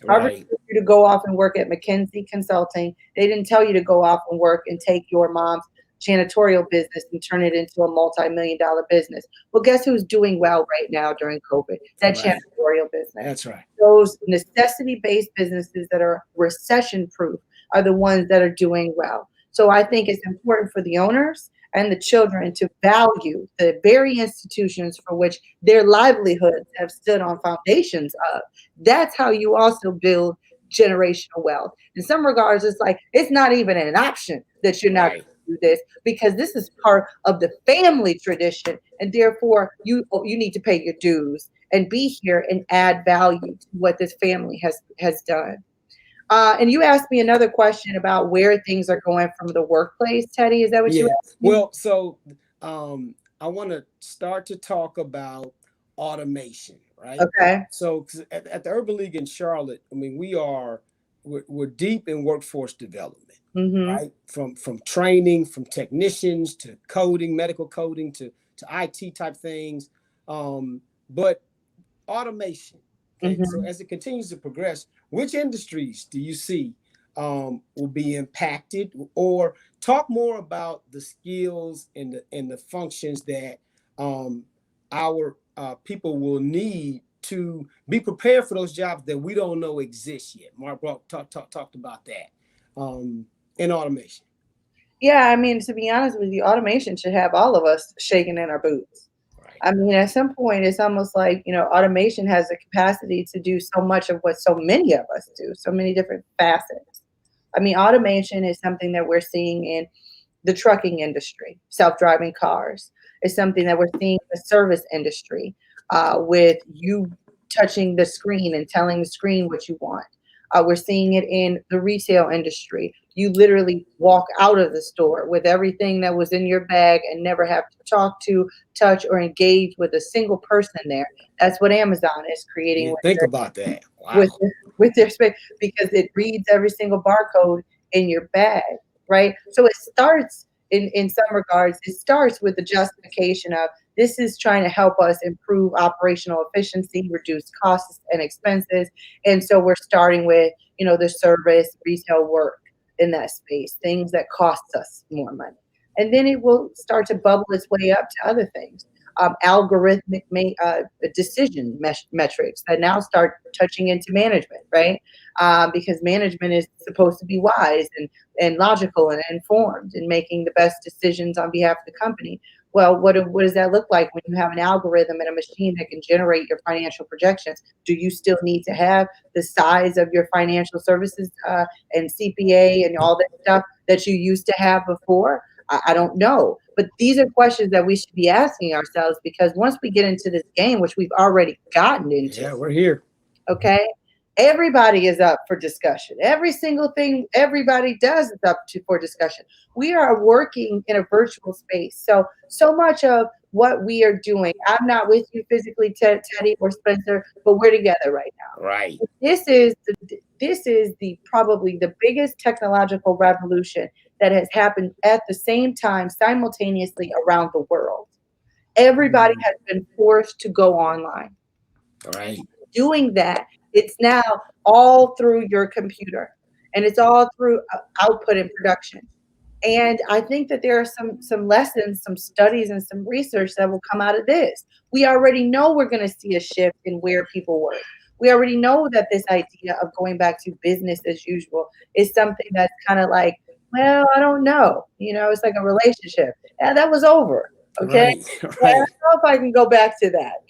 Harvard Right. told you to go off and work at McKinsey Consulting. They didn't tell you to go off and work and take your mom's janitorial business and turn it into a multi-million-dollar business. Well, guess who's doing well right now during COVID? That Right. janitorial business. That's right. Those necessity-based businesses that are recession-proof are the ones that are doing well. So I think it's important for the owners and the children to value the very institutions for which their livelihoods have stood on foundations of. That's how you also build generational wealth. In some regards, it's like it's not even an option that you're not Right. going to do this because this is part of the family tradition, and therefore you need to pay your dues and be here and add value to what this family has done. And you asked me another question about where things are going from the workplace, Teddy. Is that what you Yeah. asked me? Well, so I want to start to talk about automation, right? Okay. So 'cause at the Urban League in Charlotte, I mean, we're deep in workforce development, Mm-hmm. right? From training, from technicians to coding, medical coding to IT type things. But automation. Okay, so as it continues to progress, which industries do you see will be impacted, or talk more about the skills and the functions that our people will need to be prepared for those jobs that we don't know exist yet. Mark talked about that in automation. Yeah, I mean, to be honest with you, automation should have all of us shaking in our boots. Right. I mean, at some point, it's almost like, automation has the capacity to do so much of what so many of us do, so many different facets. I mean, automation is something that we're seeing in the trucking industry, self-driving cars. It's something that we're seeing in the service industry with you touching the screen and telling the screen what you want. We're seeing it in the retail industry. You literally walk out of the store with everything that was in your bag and never have to talk to, touch, or engage with a single person there. That's what Amazon is creating. Think about that. Wow. With their space, because it reads every single barcode in your bag, right? So it starts in some regards, it starts with the justification of this is trying to help us improve operational efficiency, reduce costs and expenses. And so we're starting with, the service, retail work in that space, things that cost us more money. And then it will start to bubble its way up to other things. Algorithmic decision metrics that now start touching into management, right? Because management is supposed to be wise and logical and informed and making the best decisions on behalf of the company. Well, what does that look like when you have an algorithm and a machine that can generate your financial projections? Do you still need to have the size of your financial services and CPA and all that stuff that you used to have before? I don't know. But these are questions that we should be asking ourselves, because once we get into this game, which we've already gotten into. Yeah, we're here. Okay. Everybody is up for discussion. Every single thing everybody does is up for discussion. We are working in a virtual space. So much of what we are doing, I'm not with you physically, Teddy or Spencer, but we're together right now. Right. This is probably the biggest technological revolution that has happened at the same time, simultaneously around the world. Everybody has been forced to go online. Right. Doing that, it's now all through your computer, and it's all through output and production. And I think that there are some lessons, some studies, and some research that will come out of this. We already know we're going to see a shift in where people work. We already know that this idea of going back to business as usual is something that's kind of like, well, I don't know. It's like a relationship. Yeah, that was over. Okay. Right. I don't know if I can go back to that,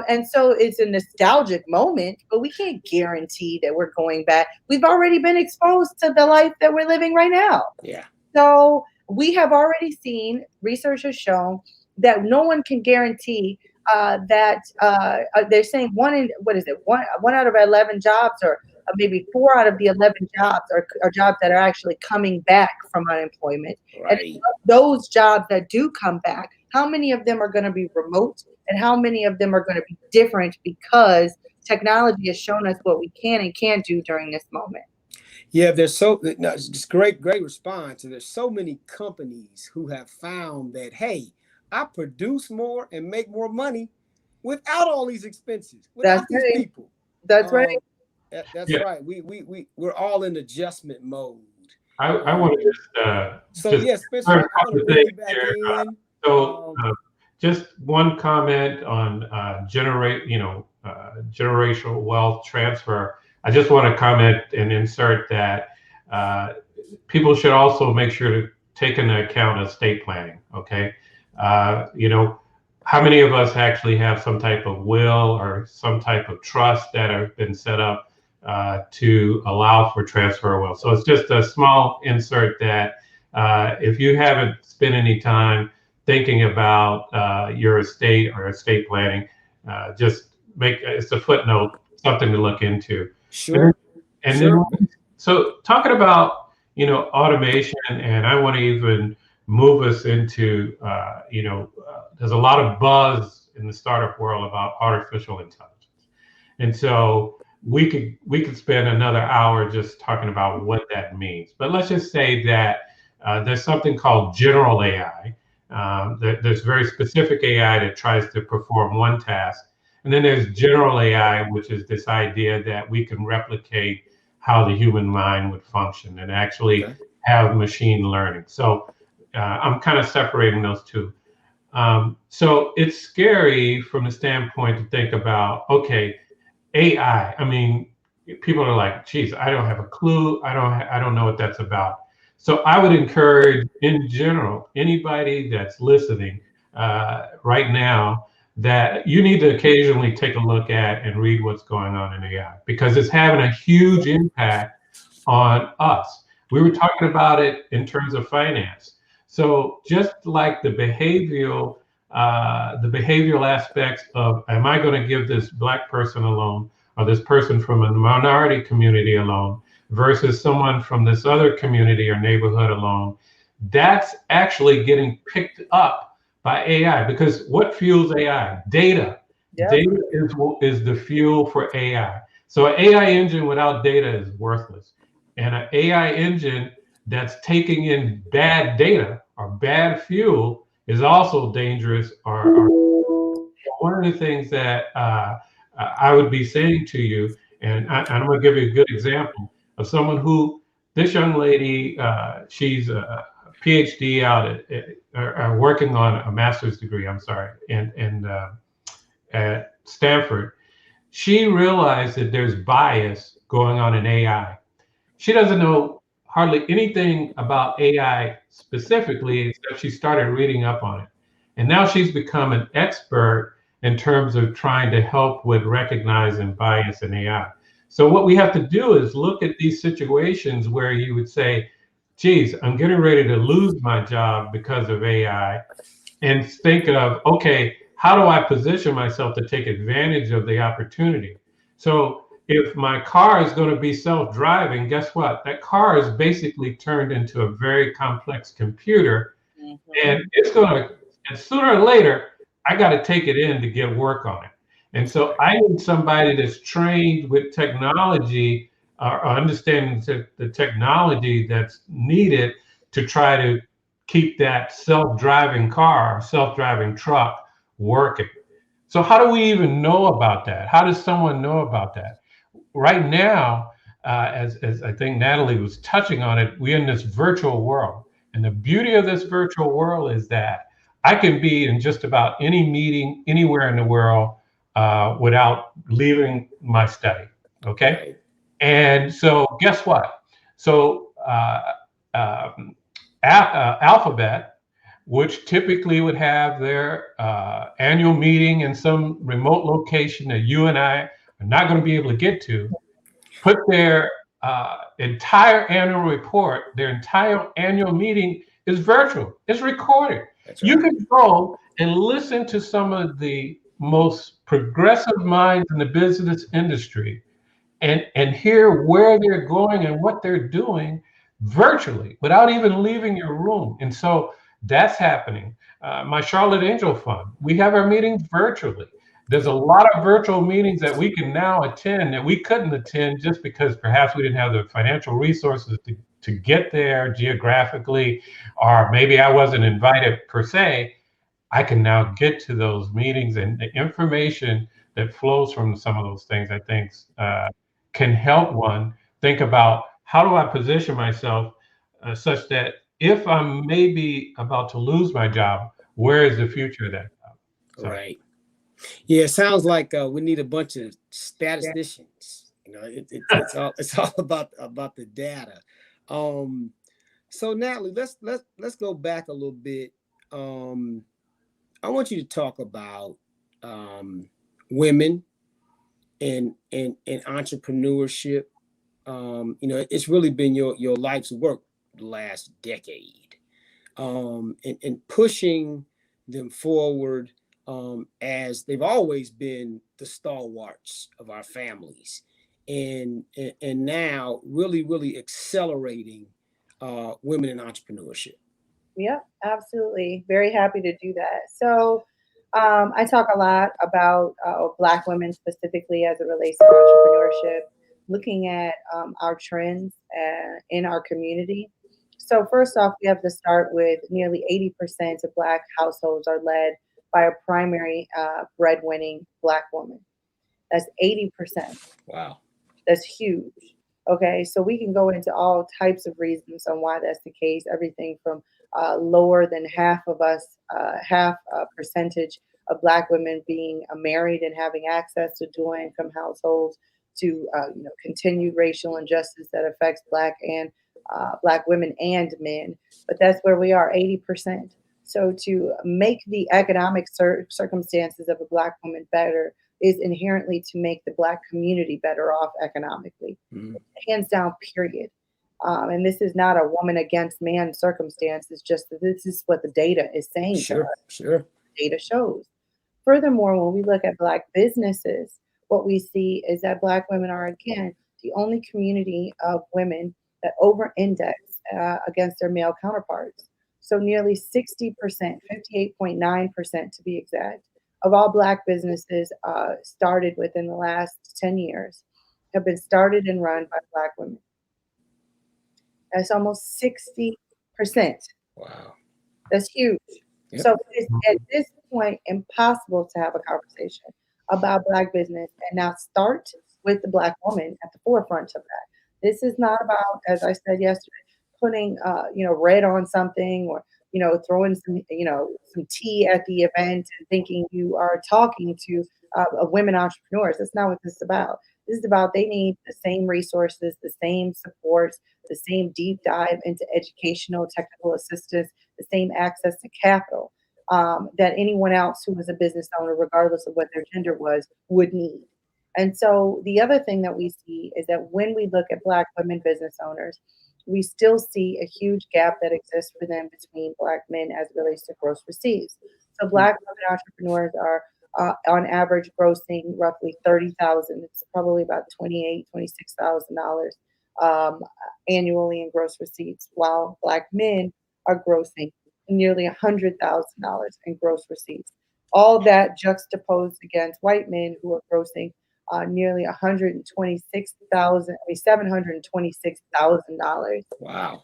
and so it's a nostalgic moment, but we can't guarantee that we're going back. We've already been exposed to the life that we're living right now. Yeah. So we have already seen, research has shown that no one can guarantee that they're saying one out of 11 jobs, or maybe 4 out of the 11 jobs are jobs that are actually coming back from unemployment. Right. And those jobs that do come back, how many of them are going to be remote, and how many of them are going to be different, because technology has shown us what we can and can't do during this moment. Yeah, it's just great response. And there's so many companies who have found that, hey, I produce more and make more money without all these expenses, without these people. That's right. That's right. We're all in adjustment mode. I want to just Spencer, I want to bring you back in. Just one comment on generational wealth transfer. I just want to comment and insert that people should also make sure to take into account estate planning. Okay, how many of us actually have some type of will or some type of trust that have been set up to allow for transfer of wealth? So it's just a small insert that if you haven't spent any time thinking about your estate or estate planning, it's a footnote, something to look into. Sure. Then, so talking about automation, and I want to even move us into there's a lot of buzz in the startup world about artificial intelligence, and so we could spend another hour just talking about what that means. But let's just say that there's something called general AI. There's very specific AI that tries to perform one task, and And then there's general AI, which is this idea that we can replicate how the human mind would function and actually have machine learning. So I'm kind of separating those two. So it's scary from the standpoint to think about, okay, AI. I mean, people are like, geez, I don't have a clue. I don't know what that's about. So I would encourage, in general, anybody that's listening right now, that you need to occasionally take a look at and read what's going on in AI, because it's having a huge impact on us. We were talking about it in terms of finance. So just like the behavioral aspects of, am I going to give this Black person a loan, or this person from a minority community a loan, versus someone from this other community or neighborhood a loan, that's actually getting picked up by AI. Because what fuels AI? Data. Yep. Data is the fuel for AI. So an AI engine without data is worthless. And an AI engine that's taking in bad data or bad fuel is also dangerous. Or one of the things that I would be saying to you, and I'm going to give you a good example of someone who, this young lady, she's a PhD out working on a master's degree, I'm sorry, at Stanford. She realized that there's bias going on in AI. She doesn't know hardly anything about AI specifically, except she started reading up on it. And now she's become an expert in terms of trying to help with recognizing bias in AI. So what we have to do is look at these situations where you would say, geez, I'm getting ready to lose my job because of AI, and think of, okay, how do I position myself to take advantage of the opportunity? So if my car is going to be self-driving, guess what? That car is basically turned into a very complex computer, and it's going to, and sooner or later, I got to take it in to get work on it. And so I need somebody that's trained with technology, or understanding the technology that's needed to try to keep that self-driving car, self-driving truck working. So how do we even know about that? How does someone know about that? Right now, as I think Natalie was touching on it, we're in this virtual world. And the beauty of this virtual world is that I can be in just about any meeting anywhere in the world without leaving my study. Okay. Right. And so guess what? So Alphabet, which typically would have their annual meeting in some remote location that you and I are not going to be able to get to, put their entire annual report, their entire annual meeting is virtual. It's recorded. That's You right. can go and listen to some of the most progressive minds in the business industry and hear where they're going and what they're doing virtually without even leaving your room. And so that's happening. My Charlotte Angel Fund, we have our meetings virtually. There's a lot of virtual meetings that we can now attend that we couldn't attend just because perhaps we didn't have the financial resources to get there geographically, or maybe I wasn't invited per se. I can now get to those meetings, and the information that flows from some of those things, I think, can help one think about, how do I position myself such that if I'm maybe about to lose my job, where is the future of that job? So, Right. Yeah, it sounds like we need a bunch of statisticians. You know, it's all about the data. So Natalie, let's go back a little bit. I want you to talk about women and entrepreneurship. You know, it's really been your life's work the last decade, and pushing them forward, as they've always been the stalwarts of our families, and now really accelerating women in entrepreneurship. Yep, absolutely. Very happy to do that. So I talk a lot about Black women specifically as it relates to entrepreneurship, looking at our trends in our community. So first off, we have to start with nearly 80% of Black households are led by a primary breadwinning Black woman. That's 80%. Wow. That's huge. Okay, so we can go into all types of reasons on why that's the case. Everything from lower than half of us, half a percentage of Black women being married and having access to dual income households, to continued racial injustice that affects Black women and men. But that's where we are, 80%. So to make the economic circumstances of a Black woman better is inherently to make the Black community better off economically, hands down, period. And this is not a woman against man circumstance. It's just that this is what the data is saying to us. Sure. Data shows. Furthermore, when we look at Black businesses, what we see is that Black women are, again, the only community of women that over-index against their male counterparts. So nearly 60%, 58.9% to be exact, of all Black businesses started within the last 10 years have been started and run by Black women. That's almost 60%. Wow. That's huge. Yep. So it's at this point impossible to have a conversation about Black business and not start with the Black woman at the forefront of that. This is not about, as I said yesterday, putting red on something, or throwing some tea at the event and thinking you are talking to women entrepreneurs. That's not what this is about. This is about they need the same resources, the same supports, the same deep dive into educational, technical assistance, the same access to capital that anyone else who was a business owner, regardless of what their gender was, would need. And so the other thing that we see is that when we look at Black women business owners, we still see a huge gap that exists for them between Black men as it relates to gross receipts. So Black women entrepreneurs are on average grossing roughly $30,000. It's probably about $28,000, $26,000 annually in gross receipts, while Black men are grossing nearly $100,000 in gross receipts. All that juxtaposed against white men who are grossing nearly $726,000. Wow.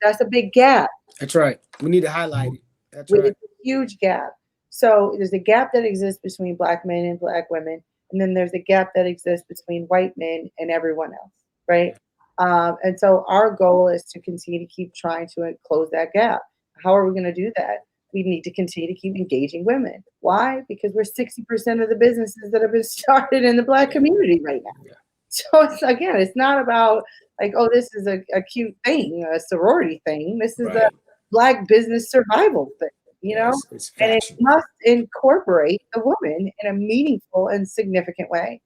That's a big gap. That's right. We need to highlight it. That's right. It's a huge gap. So there's a gap that exists between Black men and Black women, and then there's a gap that exists between white men and everyone else, right? And so our goal is to continue to keep trying to close that gap. How are we going to do that? We need to continue to keep engaging women. Why? Because we're 60% of the businesses that have been started in the Black community right now. Yeah. So it's not about like, oh, this is a cute thing, a sorority thing. This is a Black business survival thing, it's and it must incorporate the woman in a meaningful and significant way.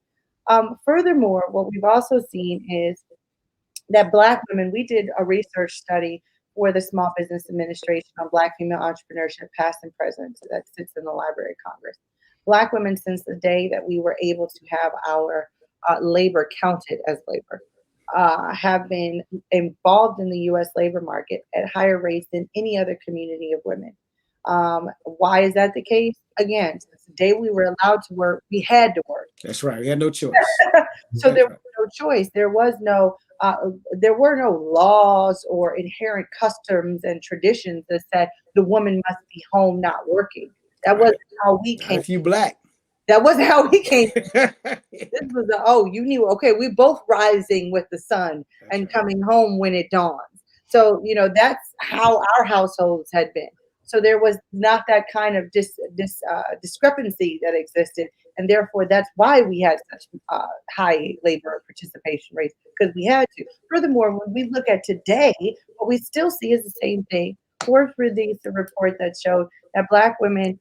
Furthermore, what we've also seen is that Black women, we did a research study for the Small Business Administration on Black female entrepreneurship, past and present, that sits in the Library of Congress. Black women, since the day that we were able to have our labor counted as labor, have been involved in the U.S. labor market at higher rates than any other community of women. Why is that the case? Again, since the day we were allowed to work, we had to work. That's right. We had no choice. So there was no choice. There were no laws or inherent customs and traditions that said the woman must be home not working. That wasn't how we came. If you Black. That wasn't how we came. This was we both rising with the sun and coming home when it dawns. So, that's how our households had been. So there was not that kind of discrepancy that existed. And therefore, that's why we had such high labor participation rates, because we had to. Furthermore, when we look at today, what we still see is the same thing. Ford released a report that showed that Black women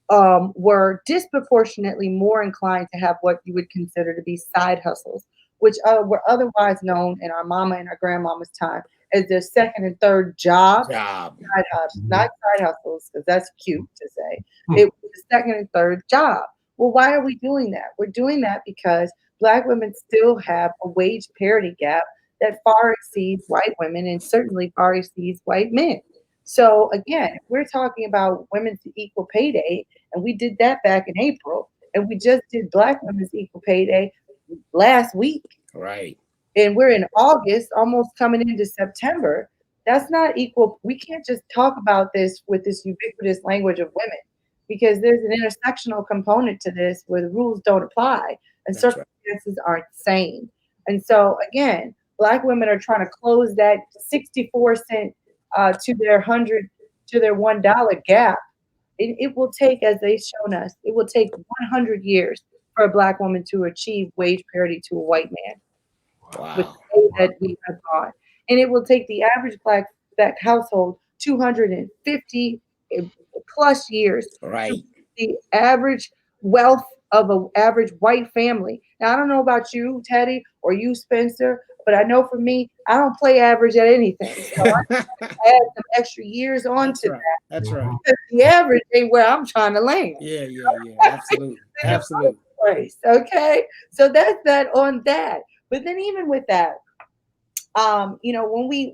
were disproportionately more inclined to have what you would consider to be side hustles, which were otherwise known in our mama and our grandmama's time as their second and third job. Side hustles, not side hustles, because that's cute to say. It was the second and third job. Well, why are we doing that? We're doing that because Black women still have a wage parity gap that far exceeds white women and certainly far exceeds white men. So again, we're talking about Women's Equal Pay Day, and we did that back in April, and we just did Black Women's Equal Pay Day last week. Right. And we're in August, almost coming into September. That's not equal. We can't just talk about this with this ubiquitous language of women. because there's an intersectional component to this where the rules don't apply and circumstances aren't the same. And so again, Black women are trying to close that 64 cent to their $1 gap. It will take, as they've shown us, it will take 100 years for a Black woman to achieve wage parity to a white man. Wow. With the way that we have gone. And it will take the average Black household 250 plus years. Right. The average wealth of an average white family. Now, I don't know about you, Teddy, or you, Spencer, but I know for me, I don't play average at anything. So I add some extra years onto that. That's right. The average ain't where I'm trying to land. Yeah. Absolutely. Absolutely. Place, okay. So that's that on that. But then even with that, when we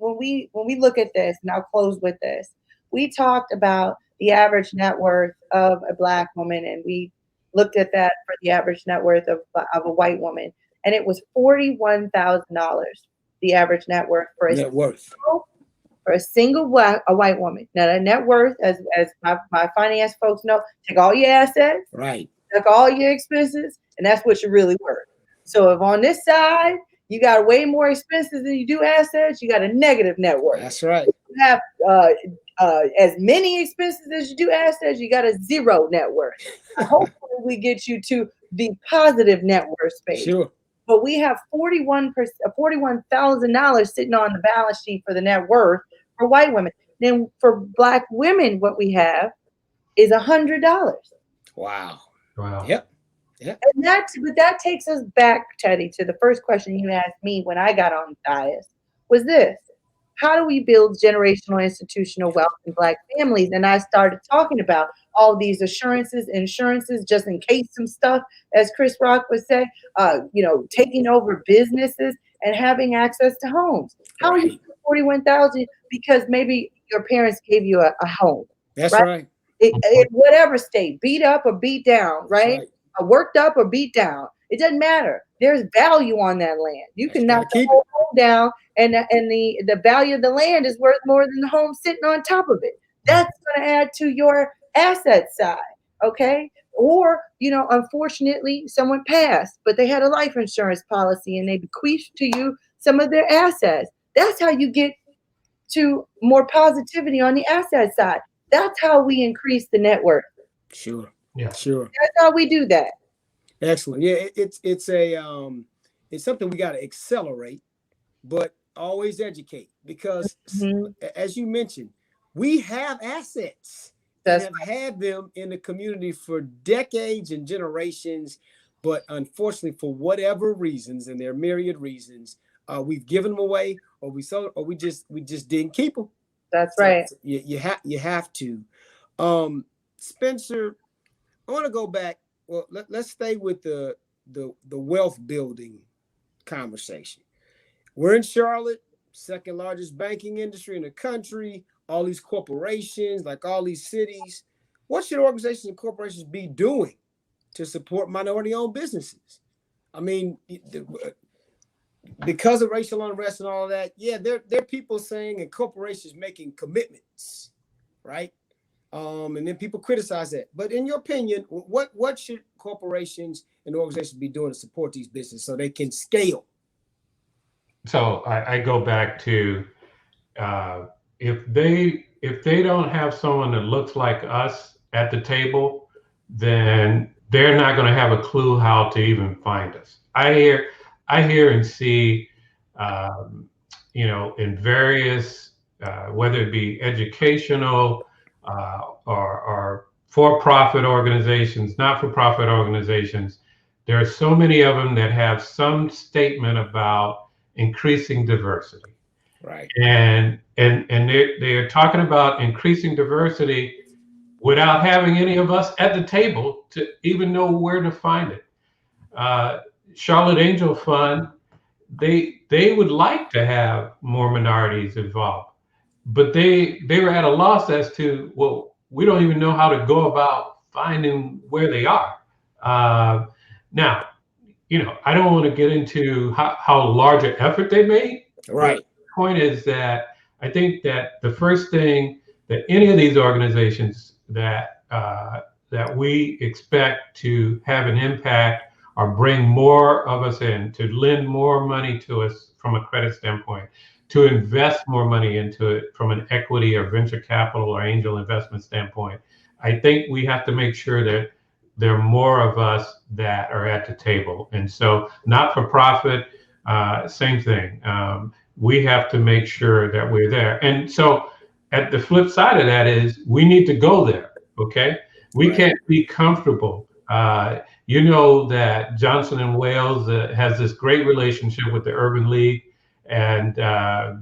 look at this, and I'll close with this, we talked about the average net worth of a Black woman, and we looked at that for the average net worth of a white woman, and it was $41,000, the average net worth for a single white woman. Now, the net worth, as my finance folks know, take all your assets, right, take all your expenses, and that's what you're really worth. So if on this side you got way more expenses than you do assets, you got a negative net worth. That's right. You have as many expenses as you do assets, you got a zero net worth. Hopefully we get you to the positive net worth space. Sure. But we have $41,000 sitting on the balance sheet for the net worth for white women. Then for Black women, what we have is $100. Wow. Yep. And that takes us back, Teddy, to the first question you asked me when I got on the dais, was this: how do we build generational institutional wealth in Black families? And I started talking about all these insurances, just in case some stuff, as Chris Rock would say, taking over businesses and having access to homes. How are you $41,000 because maybe your parents gave you a home? That's right. In whatever state, beat up or beat down, right? Worked up or beat down. It doesn't matter. There's value on that land. You can knock the whole home down, and the value of the land is worth more than the home sitting on top of it. That's going to add to your asset side, okay? Or, unfortunately, someone passed, but they had a life insurance policy and they bequeathed to you some of their assets. That's how you get to more positivity on the asset side. That's how we increase the net worth. Sure. Yeah. Sure. That's how we do that. Excellent. Yeah, it's something we got to accelerate, but always educate, because as you mentioned, we have assets. That have had them in the community for decades and generations, but unfortunately, for whatever reasons, and there are myriad reasons, we've given them away, or we sold, or we just didn't keep them. That's right. So you have to. Spencer, I want to go back. Well, let's stay with the wealth building conversation. We're in Charlotte, second largest banking industry in the country. All these corporations, like all these cities. What should organizations and corporations be doing to support minority-owned businesses? I mean, because of racial unrest and all of that, there are people saying, and corporations making commitments, right? And then people criticize that. But in your opinion, what should corporations and organizations be doing to support these businesses so they can scale? So I go back to if they don't have someone that looks like us at the table, then they're not going to have a clue how to even find us. I hear and see, in various, whether it be educational or for-profit organizations, not-for-profit organizations, there are so many of them that have some statement about increasing diversity. Right. And they're talking about increasing diversity without having any of us at the table to even know where to find it. Charlotte Angel Fund, they would like to have more minorities involved, but they were at a loss as to, well, we don't even know how to go about finding where they are. Now, I don't want to get into how large an effort they made. Right. Point is that I think that the first thing that any of these organizations that that we expect to have an impact or bring more of us in, to lend more money to us from a credit standpoint, to invest more money into it from an equity or venture capital or angel investment standpoint, I think we have to make sure that there are more of us that are at the table. And so not for profit, same thing. We have to make sure that we're there. And so at the flip side of that is we need to go there. Okay. We can't be comfortable. You know that Johnson and Wales has this great relationship with the Urban League, and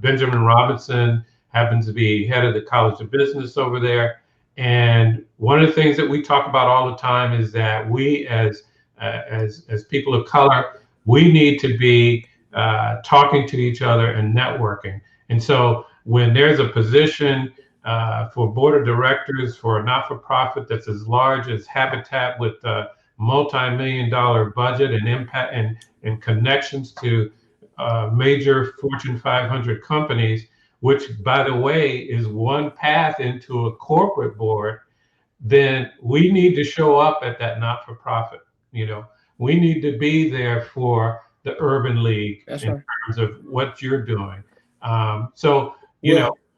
Benjamin Robinson happens to be head of the College of Business over there. And one of the things that we talk about all the time is that we, as people of color, we need to be talking to each other and networking. And so when there's a position for board of directors for a not-for-profit that's as large as Habitat with a multi-million-dollar budget and impact and connections to major Fortune 500 companies, which, by the way, is one path into a corporate board, then we need to show up at that not-for-profit. We need to be there for the Urban League in terms of what you're doing. So,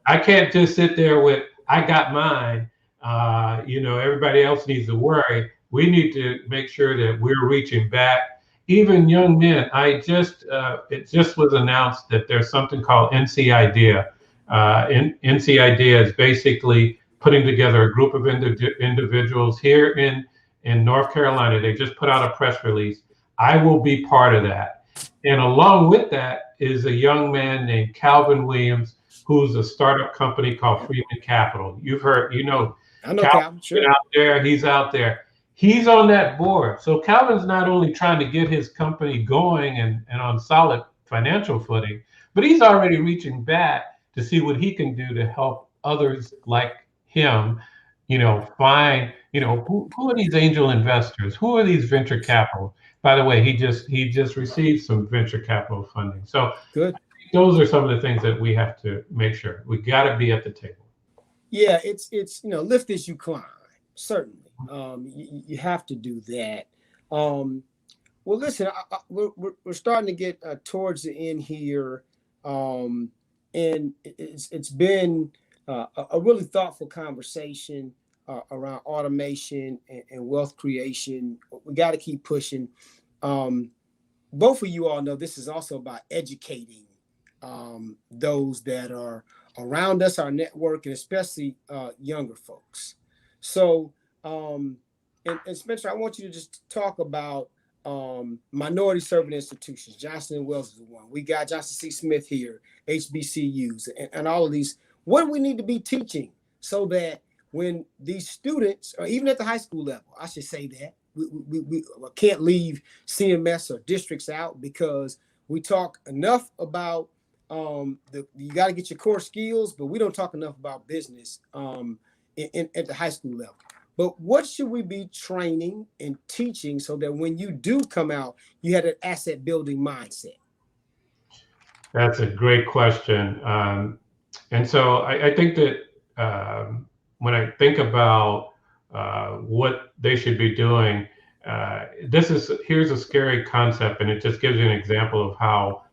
I can't just sit there with, I got mine, everybody else needs to worry. We need to make sure that we're reaching back. Even young men, it just was announced that there's something called NC Idea. NC Idea is basically putting together a group of individuals here in North Carolina. They just put out a press release. I will be part of that. And along with that is a young man named Calvin Williams, who's a startup company called Freeman Capital. You've heard, I know Calvin, sure. Out there, he's out there. He's on that board. So Calvin's not only trying to get his company going and on solid financial footing, but he's already reaching back to see what he can do to help others like him, find, who are these angel investors? Who are these venture capital? By the way, he just received some venture capital funding. So good. Those are some of the things that we have to make sure. We got to be at the table. Yeah, it's lift as you climb. Certainly, you have to do that. Well, listen, we're starting to get towards the end here, and it's been a really thoughtful conversation around automation and wealth creation. We got to keep pushing. Both of you all know this is also about educating those that are around us, our network, and especially younger folks. So, and Spencer, I want you to just talk about minority serving institutions. Johnson & Wales is one. We got Johnson C. Smith here, HBCUs, and all of these. What do we need to be teaching so that when these students, or even at the high school level, I should say that, we can't leave CMS or districts out, because we talk enough about you got to get your core skills, but we don't talk enough about business at the high school level. But what should we be training and teaching so that when you do come out, you have an asset building mindset? That's a great question. And so I think that when I think about what they should be doing, here's a scary concept, and it just gives you an example of how,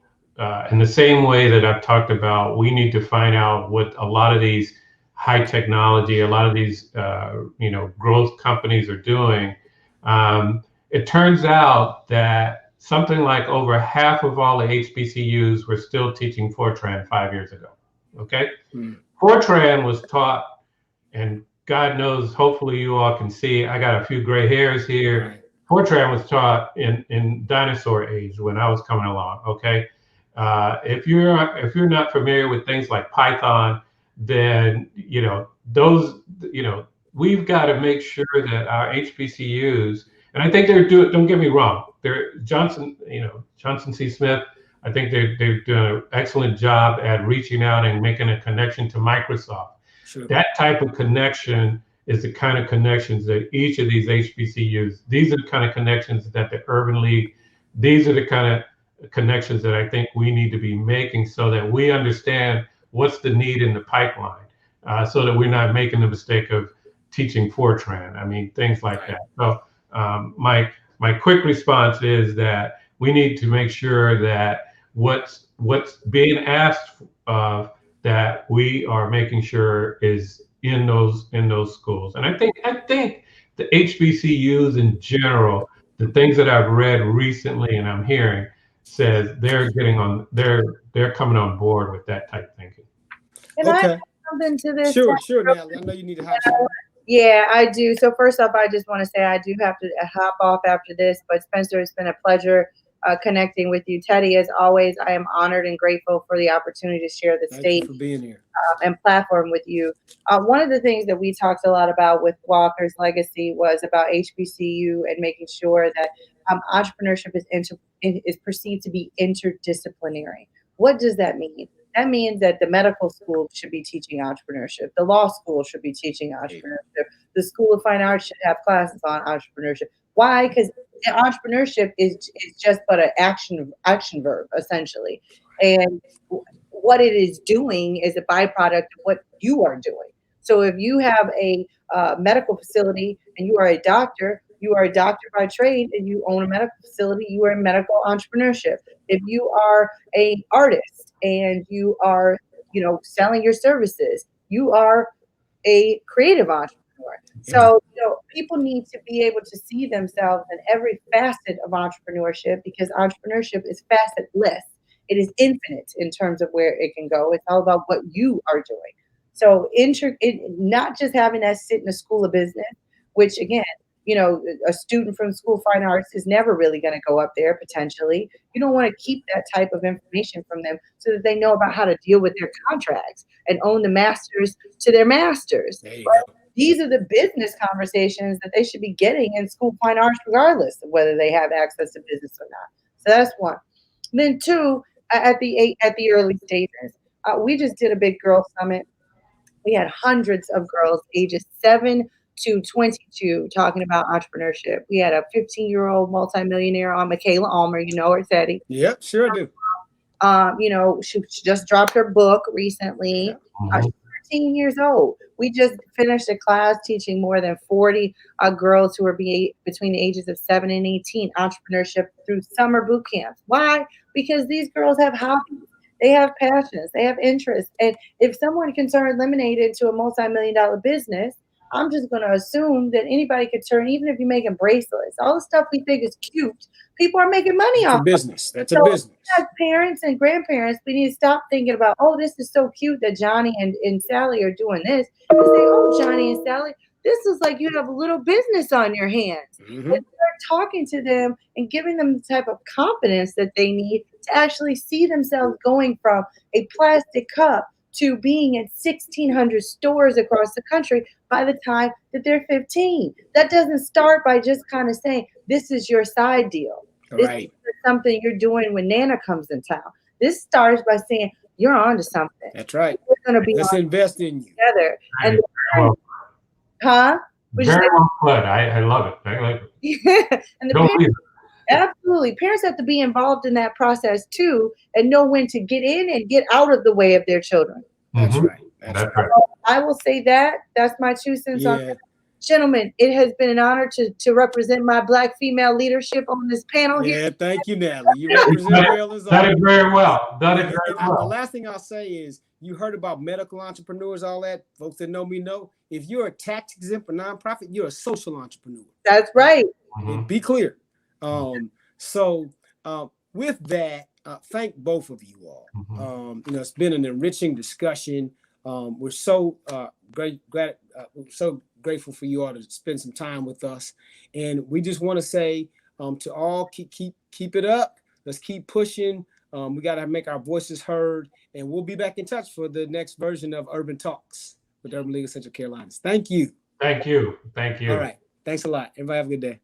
in the same way that I've talked about, we need to find out what a lot of these high technology, a lot of these growth companies are doing. It turns out that something like over half of all the HBCUs were still teaching Fortran 5 years ago. Okay, Fortran was taught, and God knows, hopefully you all can see, I got a few gray hairs here. Right. Fortran was taught in dinosaur age when I was coming along. Okay. If you're not familiar with things like Python, then we've got to make sure that our HBCUs, and I think they're doing. Don't get me wrong, Johnson C. Smith. I think they've done an excellent job at reaching out and making a connection to Microsoft. Sure. That type of connection is the kind of connections that each of these HBCUs. These are the kind of connections that the Urban League. These are the kind of connections that I think we need to be making, so that we understand what's the need in the pipeline, so that we're not making the mistake of teaching Fortran. I mean, things like that. So my quick response is that we need to make sure that what's being asked of, that we are making sure is in those schools. And I think the HBCUs in general, the things that I've read recently and I'm hearing, says they're coming on board with that type of thinking. Can I add something to this? Sure, Natalie. I know you need to hop in. Yeah, I do. So first off, I just want to say I do have to hop off after this, but Spencer, it's been a pleasure connecting with you. Teddy, as always, I am honored and grateful for the opportunity to share the stage for being here and platform with you. One of the things that we talked a lot about with Walker's legacy was about HBCU and making sure that entrepreneurship is perceived to be interdisciplinary. What does that mean? That means that the medical school should be teaching entrepreneurship. The law school should be teaching entrepreneurship. The School of Fine Arts should have classes on entrepreneurship. Why? Because entrepreneurship is just but an action verb, essentially. And what it is doing is a byproduct of what you are doing. So if you have a medical facility and you are a doctor by trade and you own a medical facility, you are in medical entrepreneurship. If you are a artist and you are, selling your services, you are a creative entrepreneur. So, people need to be able to see themselves in every facet of entrepreneurship, because entrepreneurship is facetless. It is infinite in terms of where it can go. It's all about what you are doing. So not just having that sit in a school of business, which again, a student from School of Fine Arts is never really going to go up there potentially. You don't want to keep that type of information from them so that they know about how to deal with their contracts and own the masters to their masters. These are the business conversations that they should be getting in School of Fine Arts, regardless of whether they have access to business or not. So that's one. And then two, at the early stages, we just did a big girl summit. We had hundreds of girls ages 7 to 22 talking about entrepreneurship. We had a 15-year-old multimillionaire on, Michaela Ulmer, her, Teddy. Yep, sure do. She just dropped her book recently. She's 13 years old. We just finished a class teaching more than 40 girls who are between the ages of 7 and 18 entrepreneurship through summer boot camps. Why? Because these girls have hobbies. They have passions. They have interests. And if someone can turn lemonade into a multi-million-dollar business, I'm just going to assume that anybody could turn, even if you're making bracelets, all the stuff we think is cute, people are making money off of. That's a business. As parents and grandparents, we need to stop thinking about, oh, this is so cute that Johnny and Sally are doing this. And say, oh, Johnny and Sally, this is like you have a little business on your hands. Mm-hmm. And start talking to them and giving them the type of confidence that they need to actually see themselves going from a plastic cup to being at 1,600 stores across the country by the time that they're 15. That doesn't start by just kind of saying, this is your side deal. Right. This is something you're doing when Nana comes in town. This starts by saying, you're on to something. That's right. We're going to be Let's invest in you. together. And Very well put. I love it. I like it. And absolutely. Parents have to be involved in that process too, and know when to get in and get out of the way of their children. That's right. That's right. I will say that. That's my 2 cents on that. Gentlemen, it has been an honor to represent my Black female leadership on this panel here. Yeah, thank you, Natalie. You represent well as always. Done it very well. The last thing I'll say is, you heard about medical entrepreneurs, all that. Folks that know me know, if you're a tax-exempt or nonprofit, you're a social entrepreneur. That's right. And be clear. So with that, thank both of you all. It's been an enriching discussion. We're so so grateful for you all to spend some time with us, and we just want to say to all, keep it up. Let's keep pushing. We got to make our voices heard, and we'll be back in touch for the next version of Urban Talks with Urban League of Central Carolinas. Thank you. Thank you. Thank you. All right. Thanks a lot. Everybody have a good day.